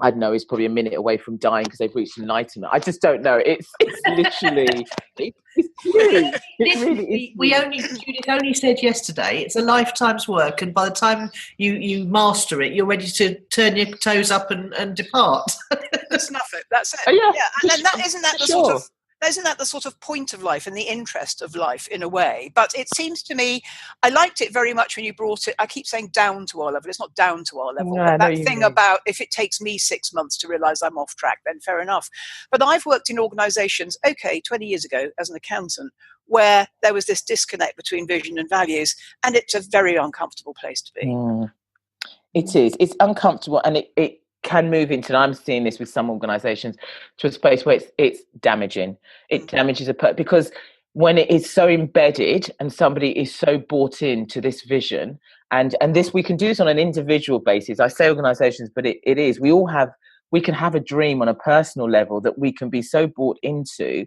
I don't know, he's probably a minute away from dying because they've reached enlightenment. I just don't know. It's literally, it's true. It really is. Judith only said yesterday, it's a lifetime's work, and by the time you master it, you're ready to turn your toes up and depart. Snuff it. That's it. Oh, yeah. And then isn't that the sort of Isn't that the sort of point of life and the interest of life in a way? But it seems to me, I liked it very much when you brought it, I keep saying down to our level, it's not down to our level, No, but I know that you thing mean. about if it takes me 6 months to realise I'm off track, then fair enough. But I've worked in organisations, 20 years ago as an accountant, where there was this disconnect between vision and values, and it's a very uncomfortable place to be. It is. It's uncomfortable, and it can move into, and I'm seeing this with some organisations, to a space where it's damaging. It damages because when it is so embedded and somebody is so bought into this vision, and this, we can do this on an individual basis. I say organisations, but it is. We can have a dream on a personal level that we can be so bought into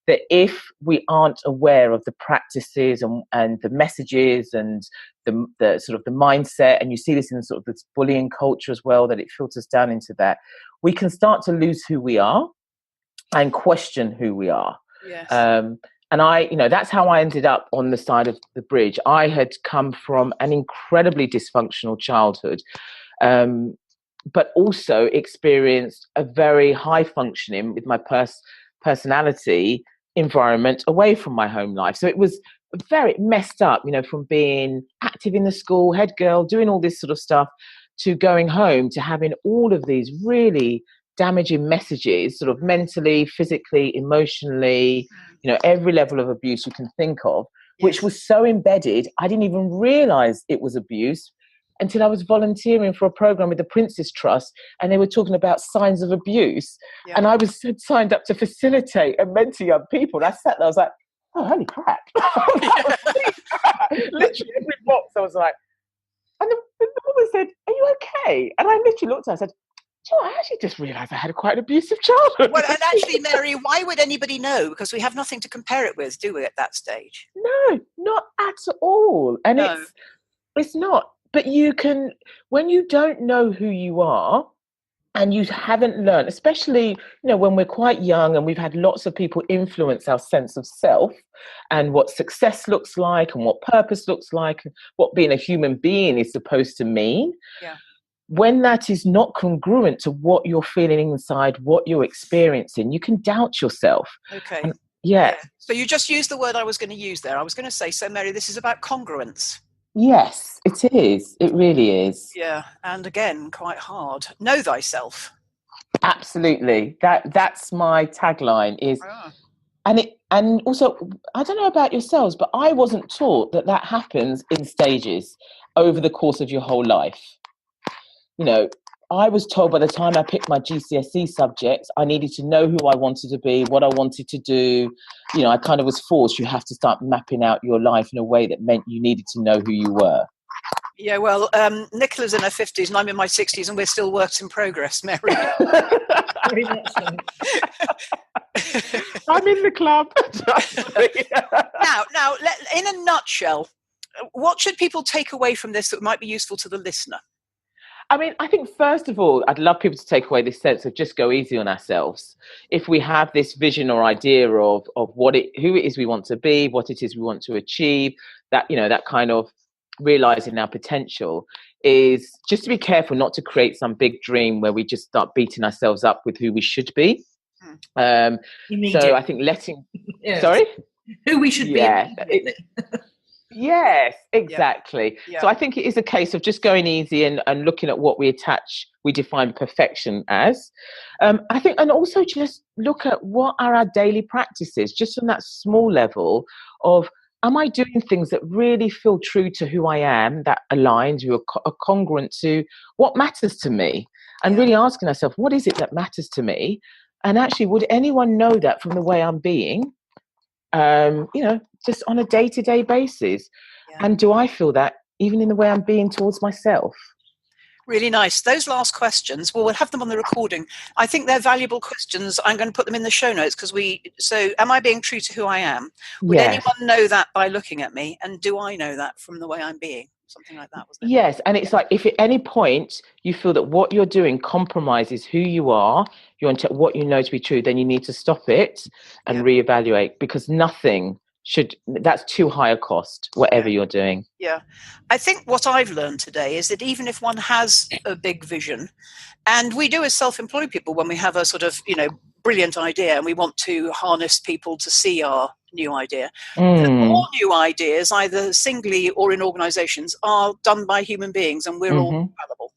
that if we aren't aware of the practices and the messages and the sort of the mindset, and you see this in sort of this bullying culture as well, that it filters down into that, we can start to lose who we are and question who we are. Yes. And that's how I ended up on the side of the bridge. I had come from an incredibly dysfunctional childhood, but also experienced a very high functioning with my personality environment away from my home life. So it was very messed up, from being active in the school, head girl, doing all this sort of stuff, to going home to having all of these really damaging messages, sort of mentally, physically, emotionally, every level of abuse you can think of, which was so embedded, I didn't even realize it was abuse until I was volunteering for a program with the Prince's Trust, and they were talking about signs of abuse. Yeah. And I was signed up to facilitate and mentor young people. And I sat there, I was like, oh, holy crap. Literally every box, I was like, and the woman said, are you okay? And I literally looked at her and said, I actually just realised I had quite an abusive childhood. Well, and actually, Mary, why would anybody know? Because we have nothing to compare it with, do we, at that stage? No, not at all. And it's not. But you can, when you don't know who you are and you haven't learned, especially, when we're quite young and we've had lots of people influence our sense of self and what success looks like and what purpose looks like, and what being a human being is supposed to mean. Yeah. When that is not congruent to what you're feeling inside, what you're experiencing, you can doubt yourself. Okay. And, yeah. So you just used the word I was going to use there. I was going to say, so Mary, this is about congruence. Yes, it is. It really is. Yeah, and again, quite hard. Know thyself. Absolutely. That's my tagline is, and also, I don't know about yourselves, but I wasn't taught that happens in stages over the course of your whole life. I was told by the time I picked my GCSE subjects, I needed to know who I wanted to be, what I wanted to do. I kind of was forced, you have to start mapping out your life in a way that meant you needed to know who you were. Yeah, well, Nicola's in her 50s and I'm in my 60s and we're still works in progress, Mary. Very much so. I'm in the club. Now, in a nutshell, what should people take away from this that might be useful to the listener? I mean, I think first of all, I'd love people to take away this sense of just go easy on ourselves. If we have this vision or idea of who it is we want to be, what it is we want to achieve, that kind of realizing our potential, is just to be careful not to create some big dream where we just start beating ourselves up with who we should be. So I think sorry, who we should be. Yes, exactly. Yeah. So I think it is a case of just going easy and looking at what we define perfection as. I think, and also just look at what are our daily practices, just on that small level of, am I doing things that really feel true to who I am, that aligns, who are congruent to what matters to me? And really asking ourselves, what is it that matters to me? And actually, would anyone know that from the way I'm being? Just on a day-to-day basis. Yeah. And do I feel that even in the way I'm being towards myself? Really nice. Those last questions, we'll have them on the recording. I think they're valuable questions. I'm going to put them in the show notes so am I being true to who I am? Would anyone know that by looking at me? And do I know that from the way I'm being? Something like that, wasn't it? Yes, and it's like, if at any point you feel that what you're doing compromises who you are, what you know to be true, then you need to stop it and reevaluate, because that's too high a cost, whatever you're doing. Yeah. I think what I've learned today is that even if one has a big vision, and we do as self-employed people when we have a sort of, brilliant idea and we want to harness people to see our new idea. All new ideas, either singly or in organisations, are done by human beings, and we're all fallible.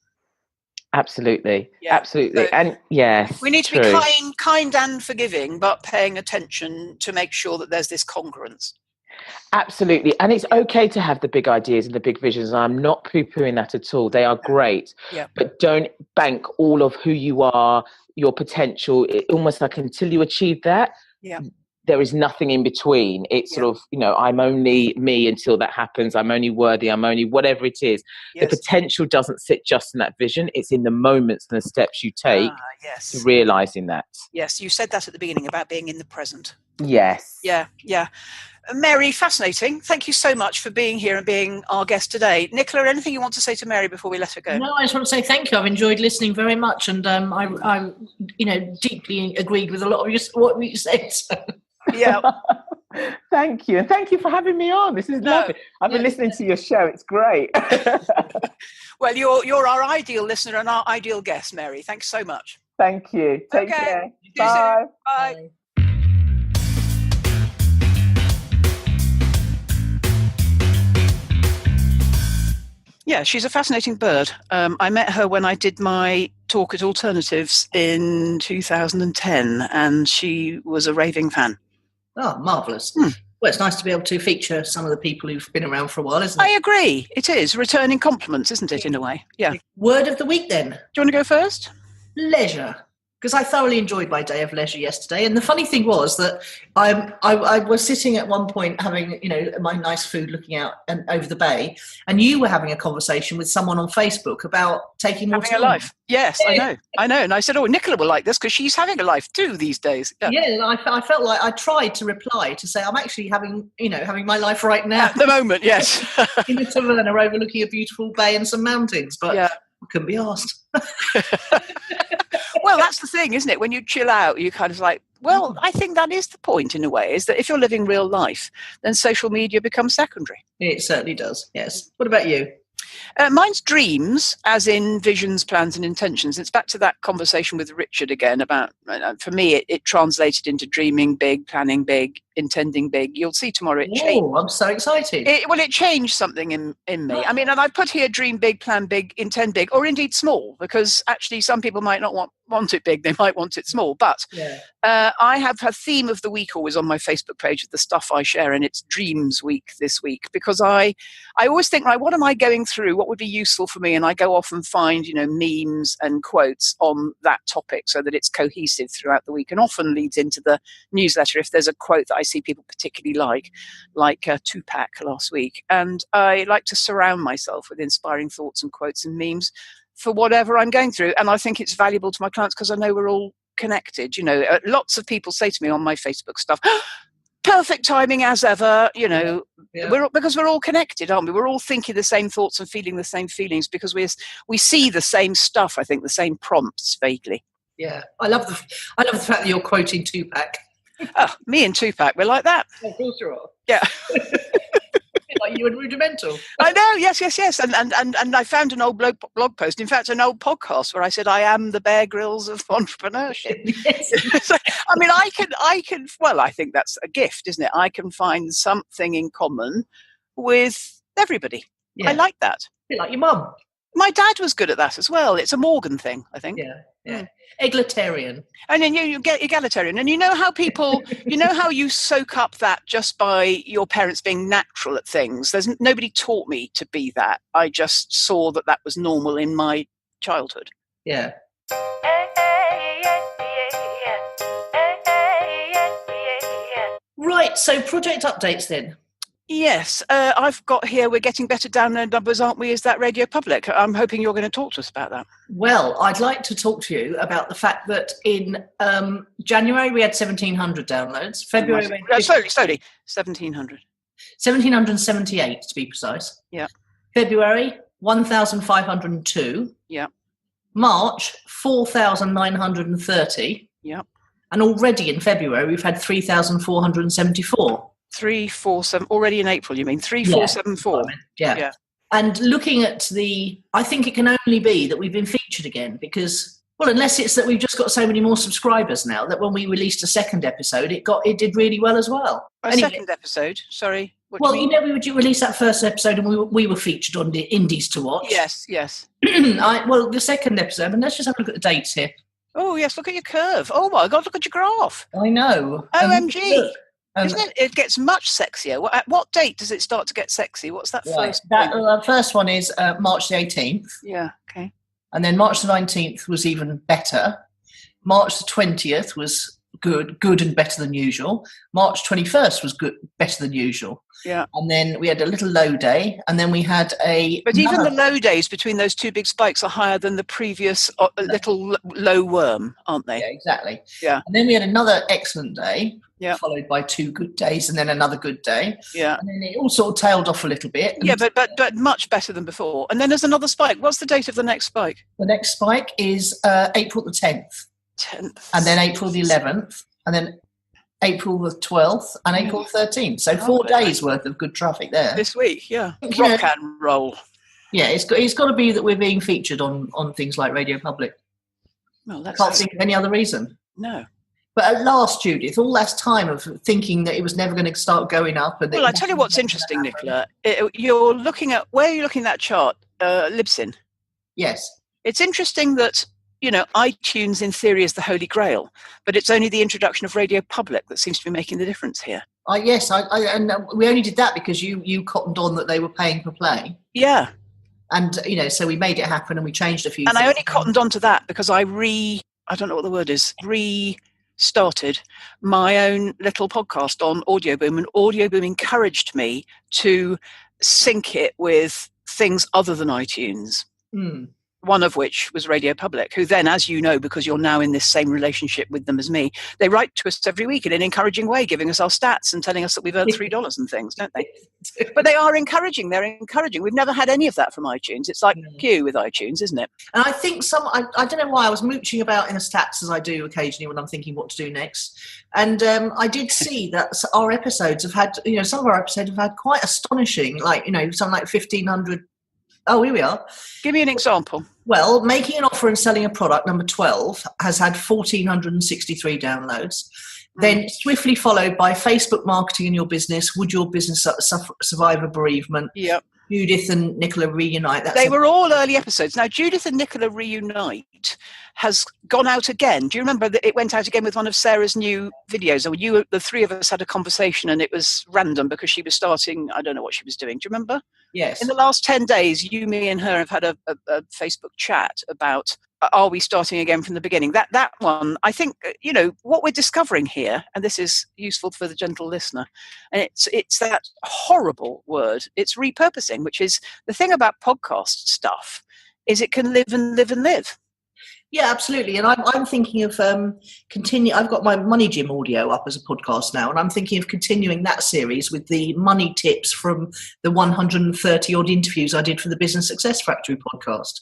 Absolutely. Yeah. Absolutely. So and yes, we need to be kind and forgiving, but paying attention to make sure that there's this congruence. Absolutely. And it's okay to have the big ideas and the big visions. I'm not poo-pooing that at all. They are great. Yeah. But don't bank all of who you are, your potential, almost like until you achieve that. Yeah. There is nothing in between. It's sort of, I'm only me until that happens. I'm only worthy. I'm only whatever it is. Yes. The potential doesn't sit just in that vision. It's in the moments and the steps you take to realising that. Yes, you said that at the beginning about being in the present. Yes. Yeah. Mary, fascinating. Thank you so much for being here and being our guest today. Nicola, anything you want to say to Mary before we let her go? No, I just want to say thank you. I've enjoyed listening very much, and I deeply agreed with a lot of what you said. So. Yeah. Thank you. And thank you for having me on. This is lovely. I've been listening to your show. It's great. Well, you're our ideal listener and our ideal guest, Mary. Thanks so much. Thank you. Take care. Bye. Bye. Yeah, she's a fascinating bird. I met her when I did my talk at Alternatives in 2010, and she was a raving fan. Oh, marvellous. Well, it's nice to be able to feature some of the people who've been around for a while, isn't it? I agree. It is. Returning compliments, isn't it, in a way? Yeah. Word of the week, then. Do you want to go first? Leisure. Because I thoroughly enjoyed my day of leisure yesterday. And the funny thing was that I was sitting at one point having, my nice food looking out and over the bay, and you were having a conversation with someone on Facebook about taking more having time. A life. Yes, I know. And I said, Nicola will like this because she's having a life too these days. Yeah, I felt like I tried to reply to say I'm actually having my life right now. At the moment, yes. In a taverna overlooking a beautiful bay and some mountains, but I couldn't be asked. Well, that's the thing, isn't it? When you chill out, you kind of like, well, I think that is the point in a way, is that if you're living real life, then social media becomes secondary. It certainly does, yes. What about you? Mine's dreams, as in visions, plans and intentions. It's back to that conversation with Richard again about, for me, it translated into dreaming big, planning big, intending big. You'll see tomorrow it changed. Oh, I'm so excited. It changed something in me. I mean, and I put here dream big, plan big, intend big, or indeed small, because actually some people might not want it big, they might want it small. But I have a theme of the week always on my Facebook page of the stuff I share, and it's Dreams Week this week, because I always think, right, what am I going through? What would be useful for me? And I go off and find, memes and quotes on that topic so that it's cohesive throughout the week, and often leads into the newsletter if there's a quote that I see people particularly like Tupac last week. And I like to surround myself with inspiring thoughts and quotes and memes for whatever I'm going through. And I think it's valuable to my clients because I know we're all connected. Lots of people say to me on my Facebook stuff, perfect timing as ever, because we're all connected, aren't we? We're all thinking the same thoughts and feeling the same feelings because we see the same stuff, I think, the same prompts vaguely. Yeah, I love the fact that you're quoting Tupac. Oh, me and Tupac, we're like that. Of course you are. Yeah. Like you and Rudimental. I know, yes. And I found an old blog post, in fact, an old podcast where I said, I am the Bear Grylls of entrepreneurship. Yes. So, I mean, I can, well, I think that's a gift, isn't it? I can find something in common with everybody. Yeah. I like that. A bit like your mum. My dad was good at that as well. It's a Morgan thing, I think. Yeah. Egalitarian. And then you get egalitarian. And you know how people, how you soak up that just by your parents being natural at things. Nobody taught me to be that. I just saw that was normal in my childhood. Yeah. Right, so project updates then. Yes, I've got here, we're getting better download numbers, aren't we? Is that Radio Public? I'm hoping you're going to talk to us about that. Well, I'd like to talk to you about the fact that in January we had 1,700 downloads. February... Slowly, 1,700. 1,778 to be precise. Yeah. February, 1,502. Yeah. March, 4,930. Yeah. And already in February we've had 3,474. 347 already in April, you mean? 3,474. Yeah. And looking at I think it can only be that we've been featured again, because Well, unless it's that we've just got so many more subscribers now that when we released a second episode, it did really well as well. Second episode, sorry. Well, we would release that first episode and we were featured on the Indies to Watch. Yes. The second episode, and let's just have a look at the dates here. Oh, yes, look at your curve. Oh, my God, look at your graph. I know. OMG. Isn't it? It gets much sexier. At what date does it start to get sexy? What's that first point? That first one is March the 18th. Yeah, okay. And then March the 19th was even better. March the 20th was good and better than usual. March 21st was better than usual. Yeah. And then we had a little low day, and then we had But even the low days between those two big spikes are higher than the previous little low worm, aren't they? Yeah, exactly. Yeah. And then we had another excellent day, yeah, followed by 2 good days, and then another good day. Yeah. And then it all sort of tailed off a little bit. Yeah, but much better than before. And then there's another spike. What's the date of the next spike? The next spike is April the 10th. 10th. And then April the 11th, and then April the 12th, and April the 13th. So 4 days worth of good traffic there. This week, yeah. Rock and roll. Yeah, it's got to be that we're being featured on things like Radio Public. Well, I can't think of any other reason. No. But at last, Judith, all that time of thinking that it was never going to start going up. And well, I tell you what's interesting, Nicola. You're looking at, where are you looking at that chart? Libsyn. Yes. It's interesting that, iTunes in theory is the holy grail, but it's only the introduction of Radio Public that seems to be making the difference here. Yes, and we only did that because you cottoned on that they were paying for play. Yeah. And, so we made it happen and we changed a few things. And I only cottoned on to that because I don't know what the word is, restarted my own little podcast on Audioboom, and Audioboom encouraged me to sync it with things other than iTunes. Mm. One of which was Radio Public, who then, as you know, because you're now in this same relationship with them as me, they write to us every week in an encouraging way, giving us our stats and telling us that we've earned $3 and things, don't they? But they are encouraging. They're encouraging. We've never had any of that from iTunes. It's like Q with iTunes, isn't it? And I think I don't know why I was mooching about in the stats as I do occasionally when I'm thinking what to do next. And I did see that our episodes have had, some of our episodes have had quite astonishing, something like 1,500. Oh, here we are. Give me an example. Well, Making an Offer and Selling a Product, number 12, has had 1,463 downloads. Then swiftly followed by Facebook Marketing in Your Business, Would Your Business Survive a Bereavement? Yep. Judith and Nicola Reunite. They were all early episodes. Now, Judith and Nicola Reunite has gone out again. Do you remember that it went out again with one of Sarah's new videos? Or the three of us had a conversation and it was random because she was starting, I don't know what she was doing. Do you remember? Yes. In the last 10 days, you, me and her have had a Facebook chat about, are we starting again from the beginning? That one, I think, what we're discovering here, and this is useful for the gentle listener, and it's that horrible word, it's repurposing, which is the thing about podcast stuff, is it can live and live and live. Yeah, absolutely. And I'm thinking of I've got my Money Gym audio up as a podcast now, and I'm thinking of continuing that series with the money tips from the 130 odd interviews I did for the Business Success Factory podcast,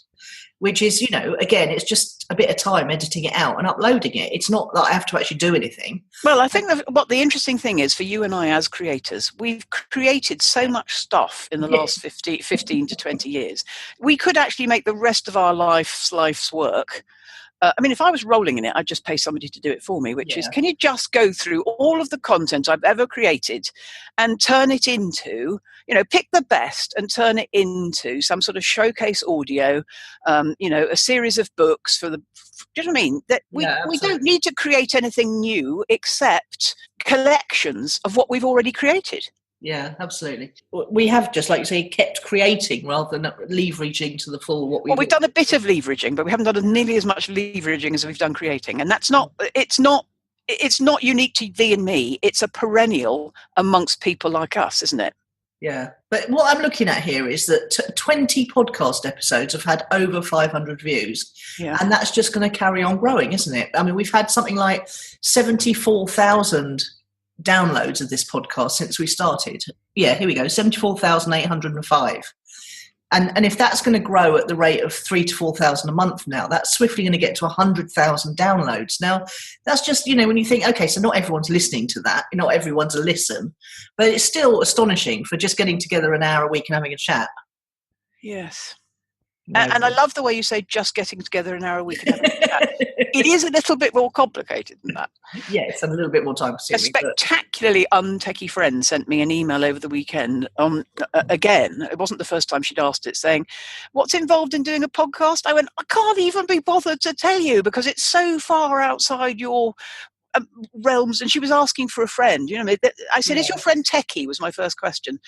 which is, again, it's just a bit of time editing it out and uploading it. It's not that I have to actually do anything. Well, I think what the interesting thing is for you and I as creators, we've created so much stuff in the last 15 to 20 years. We could actually make the rest of our life's work. If I was rolling in it, I'd just pay somebody to do it for me, which is, can you just go through all of the content I've ever created and turn it into, pick the best and turn it into some sort of showcase audio, a series of books do you know what I mean? That we don't need to create anything new except collections of what we've already created. Yeah, absolutely. We have, just like you say, kept creating rather than leveraging to the full what we've done a bit of leveraging, but we haven't done nearly as much leveraging as we've done creating. And that's it's not unique to thee and me. It's a perennial amongst people like us, isn't it? Yeah. But what I'm looking at here is that 20 podcast episodes have had over 500 views. Yeah. And that's just going to carry on growing, isn't it? I mean, we've had something like 74,000 downloads of this podcast since we started. Yeah, here we go, 74,805. And if that's going to grow at the rate of 3,000 to 4,000 a month now, that's swiftly going to get to 100,000 downloads. Now, that's just, when you think, okay, so not everyone's listening to that, not everyone's a listen, but it's still astonishing for just getting together an hour a week and having a chat. Yes. No. And I love the way you say just getting together an hour a week and having a chat. It is a little bit more complicated than that. Yeah, it's a little bit more time A spectacularly untechy friend sent me an email over the weekend. Again, it wasn't the first time she'd asked it, saying, "What's involved in doing a podcast?" I went, "I can't even be bothered to tell you because it's so far outside your realms." And she was asking for a friend. I said, "Is your friend techie?" was my first question.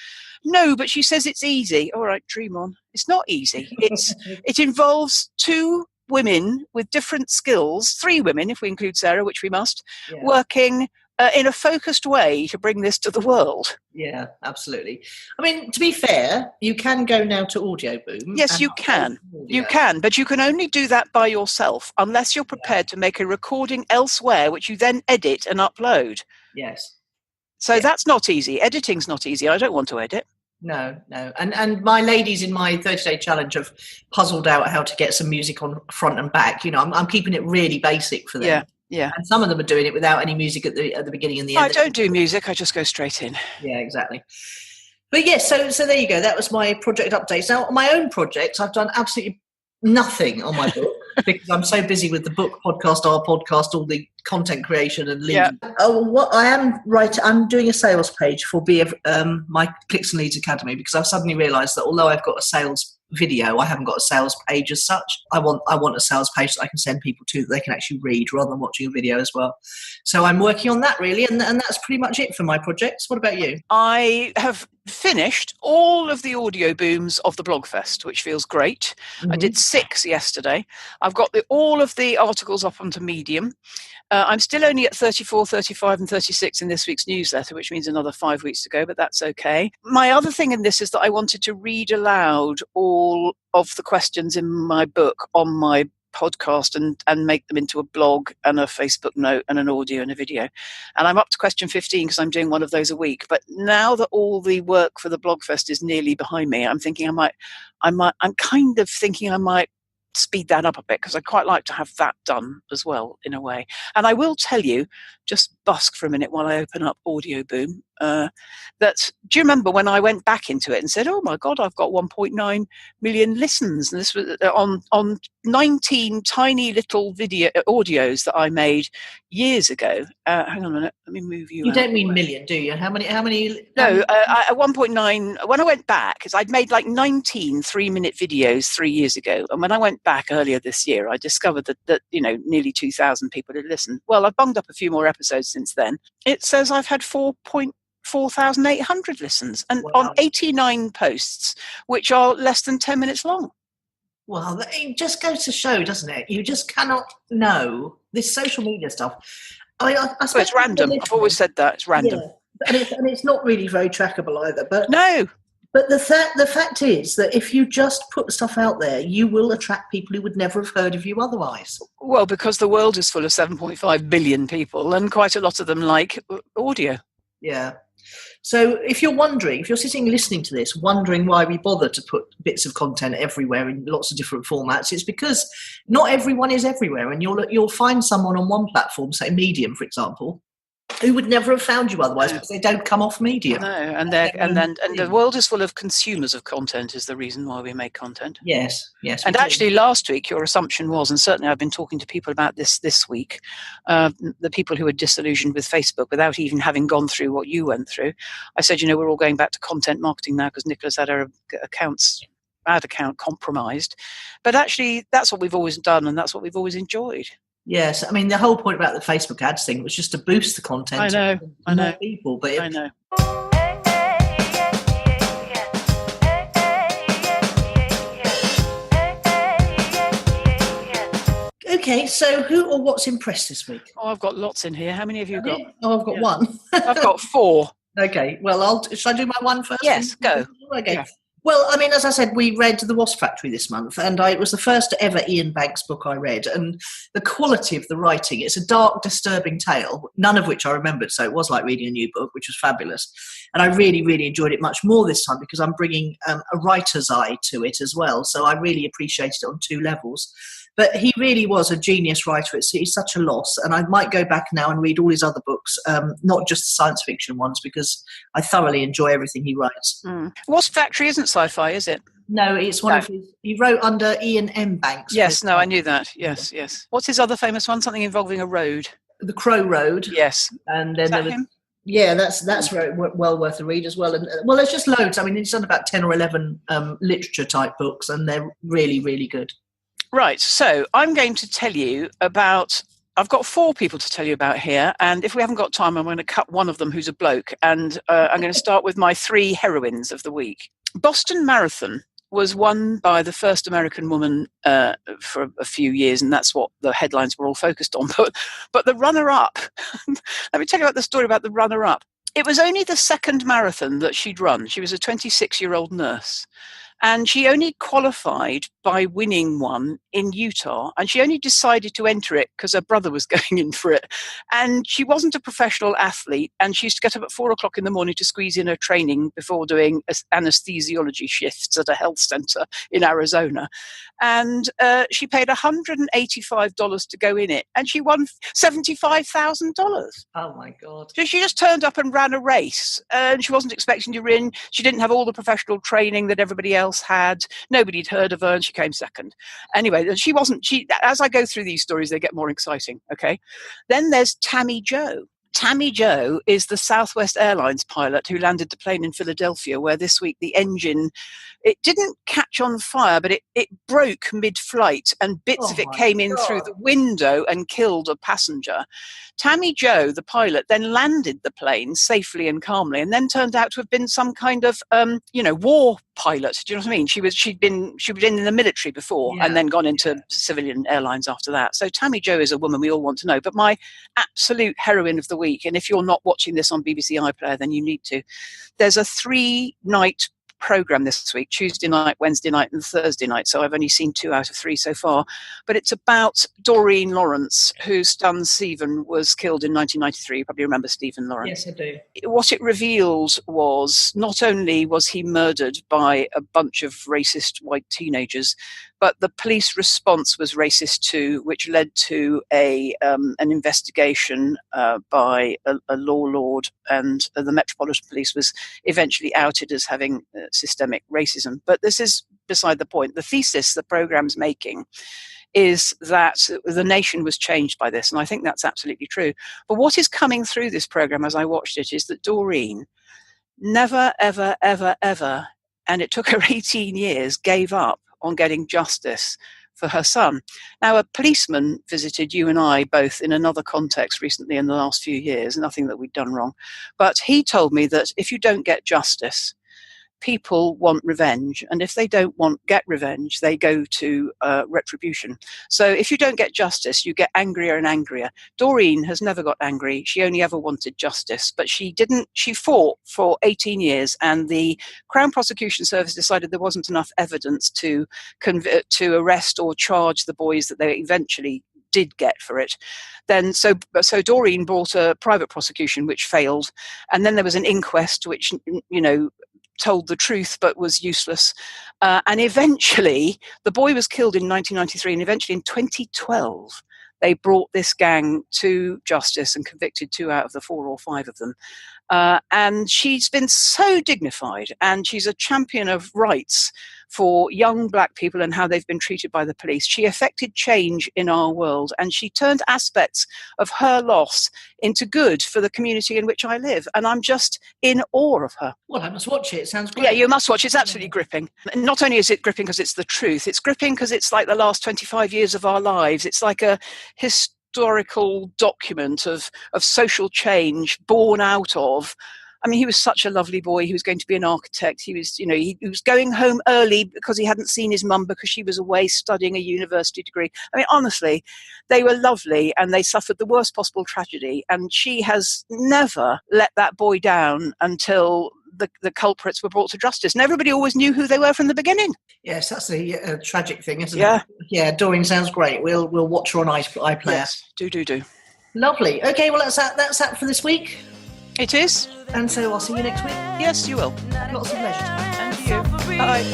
"No, but she says it's easy." All right, dream on. It's not easy. It involves two women with different skills, three women if we include Sarah, which we must, working in a focused way to bring this to the world. Yeah, absolutely. I mean, to be fair, you can go now to Audio Boom. Yes, you can. You can, but you can only do that by yourself unless you're prepared to make a recording elsewhere, which you then edit and upload. Yes. So that's not easy. Editing's not easy. I don't want to edit. No. And my ladies in my 30-day challenge have puzzled out how to get some music on front and back. I'm keeping it really basic for them. Yeah. And some of them are doing it without any music at the beginning and the end. I don't do music. I just go straight in. Yeah, exactly. But yes, so there you go. That was my project updates. Now, on my own projects, I've done absolutely nothing on my book because I'm so busy with the book, podcast, our podcast, all the content creation and leading. What I am I'm doing a sales page for my Clicks and Leads Academy because I've suddenly realised that although I've got a sales video, I haven't got a sales page as such. I want a sales page that I can send people to that they can actually read rather than watching a video as well. So I'm working on that really, and that's pretty much it for my projects. What about you? I have finished all of the audio booms of the Blogfest, which feels great. I did 6 yesterday. I've got all of the articles up onto Medium. I'm still only at 34, 35 and 36 in this week's newsletter, which means another 5 weeks to go, but that's okay. My other thing in this is that I wanted to read aloud all of the questions in my book on my podcast and make them into a blog and a Facebook note and an audio and a video. And I'm up to question 15 because I'm doing one of those a week. But now that all the work for the Blogfest is nearly behind me, I'm kind of thinking I might speed that up a bit because I quite like to have that done as well in a way. And I will tell you, just busk for a minute while I open up Audio Boom, that do you remember when I went back into it and said, oh my God, I've got 1.9 million listens, and this was on 19 tiny little audios that I made years ago. Hang on a minute, let me move you. You don't mean million, do you? How many? No, at 1.9. When I went back, because I'd made like 19 3-minute videos 3 years ago, and when I went back earlier this year, I discovered that nearly 2,000 people had listened. Well, I've bunged up a few more episodes since then. It says I've had 4,800 listens, and on 89 posts, which are less than 10 minutes long. Well, it just goes to show, doesn't it? You just cannot know this social media stuff. I suppose it's random. I've always said that it's random, and it's not really very trackable either. But no. But the fact is that if you just put stuff out there, you will attract people who would never have heard of you otherwise. Well, because the world is full of 7.5 billion people, and quite a lot of them like audio. Yeah. So if you're sitting listening to this, wondering why we bother to put bits of content everywhere in lots of different formats, it's because not everyone is everywhere, and you'll find someone on one platform, say Medium, for example, who would never have found you otherwise because they don't come off Medium. No, and the world is full of consumers of content is the reason why we make content. Yes. And actually last week your assumption was, and certainly I've been talking to people about this week, the people who are disillusioned with Facebook without even having gone through what you went through. I said, we're all going back to content marketing now because Nicola's had her ad account compromised. But actually that's what we've always done, and that's what we've always enjoyed. Yes, I mean the whole point about the Facebook ads thing was just to boost the content. I know. People, but I know. Okay, so who or what's impressed this week? Oh, I've got lots in here. How many have you got? Oh, I've got one. I've got 4. Okay, well, should I do my one first? Yes, go. Okay. Yeah. Well, I mean, as I said, we read The Wasp Factory this month, and it was the first ever Ian Banks book I read, and the quality of the writing, it's a dark, disturbing tale, none of which I remembered, so it was like reading a new book, which was fabulous. And I really, really enjoyed it much more this time because I'm bringing a writer's eye to it as well, so I really appreciated it on 2 levels. But he really was a genius writer. He's such a loss. And I might go back now and read all his other books, not just the science fiction ones, because I thoroughly enjoy everything he writes. Wasp Factory isn't sci-fi, is it? No, it's one of his. He wrote under Ian M. Banks. Yes, no, I knew that. Yes. What's his other famous one? Something involving a road. The Crow Road. Yes. And then there was, him? yeah, that's very well worth a read as well. And well, there's just loads. I mean, he's done about 10 or 11 literature type books, and they're really, really good. Right. So I'm going to tell you about. I've got 4 people to tell you about here, and if we haven't got time, I'm going to cut one of them who's a bloke, and I'm going to start with my 3 heroines of the week. Boston Marathon was won by the first American woman for a few years, and that's what the headlines were all focused on. But the runner-up, let me tell you about the story about the runner-up. It was only the second marathon that she'd run. She was a 26-year-old nurse. And she only qualified by winning one in Utah. And she only decided to enter it because her brother was going in for it. And she wasn't a professional athlete. And she used to get up at 4 o'clock in the morning to squeeze in her training before doing anesthesiology shifts at a health center in Arizona. And she paid $185 to go in it. And she won $75,000. Oh, my God. So she just turned up and ran a race. And she wasn't expecting to win. She didn't have all the professional training that everybody else had. Nobody had heard of her, and she came second. Anyway, she as I go through these stories, they get more exciting. Okay. Then there's Tammy Joe. Tammy Joe is the Southwest Airlines pilot who landed the plane in Philadelphia, where this week the engine, it didn't catch on fire, but it broke mid-flight, and bits of it came in through the window and killed a passenger. Tammy Joe, the pilot, then landed the plane safely and calmly, and then turned out to have been some kind of, war pilot. Do you know what I mean? She'd been in the military before, and then gone into civilian airlines after that. So Tammy Joe is a woman we all want to know. But my absolute heroine of the week, and if you're not watching this on BBC iPlayer, then you need to. There's a 3-night program this week, Tuesday night, Wednesday night and Thursday night, so I've only seen 2 out of 3 so far, but it's about Doreen Lawrence, whose son Stephen was killed in 1993. You probably remember Stephen Lawrence. Yes, I do. What it revealed was not only was he murdered by a bunch of racist white teenagers, but the police response was racist too, which led to an investigation by a law lord, and the Metropolitan Police was eventually outed as having systemic racism. But this is beside the point. The thesis the programme's making is that the nation was changed by this, and I think that's absolutely true. But what is coming through this programme as I watched it is that Doreen never, ever, ever, ever, and it took her 18 years, gave up on getting justice for her son. Now, a policeman visited you and I both in another context recently in the last few years, nothing that we'd done wrong, but he told me that if you don't get justice, people want revenge, and if they don't get revenge, they go to retribution. So if you don't get justice, you get angrier and angrier. Doreen has never got angry. She only ever wanted justice, but she fought for 18 years, and the Crown Prosecution Service decided there wasn't enough evidence to arrest or charge the boys that they eventually did get for it. Then so Doreen brought a private prosecution which failed, and then there was an inquest which told the truth but was useless, and eventually the boy was killed in 1993, and eventually in 2012 they brought this gang to justice and convicted 2 out of the 4 or 5 of them. And she's been so dignified, and she's a champion of rights for young black people and how they've been treated by the police. She affected change in our world, and she turned aspects of her loss into good for the community in which I live. And I'm just in awe of her. Well, I must watch it. It sounds great. Yeah, you must watch it. It's absolutely gripping. Not only is it gripping because it's the truth, it's gripping because it's like the last 25 years of our lives. It's like a historical document of social change born out of. I mean, he was such a lovely boy. He was going to be an architect. He was, he was going home early because he hadn't seen his mum because she was away studying a university degree. I mean, honestly, they were lovely, and they suffered the worst possible tragedy. And she has never let that boy down until the culprits were brought to justice. And everybody always knew who they were from the beginning. Yes, that's the tragic thing, isn't it? Yeah, Doreen sounds great. We'll watch her on iPlayer. Yes, do. Lovely. Okay, well, that's that for this week. It is. And so I'll see you next week. Yes, you will. Lots of leisure time. And you. Bye.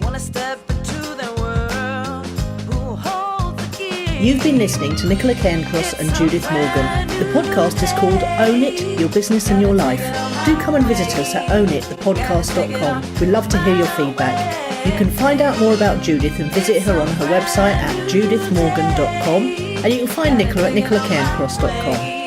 Wanna step into the world, who holds the You've been listening to Nicola Cairncross and Judith Morgan. The podcast is called Own It, Your Business and Your Life. Do come and visit us at ownitthepodcast.com. We'd love to hear your feedback. You can find out more about Judith and visit her on her website at judithmorgan.com, and you can find Nicola at nicolacairncross.com.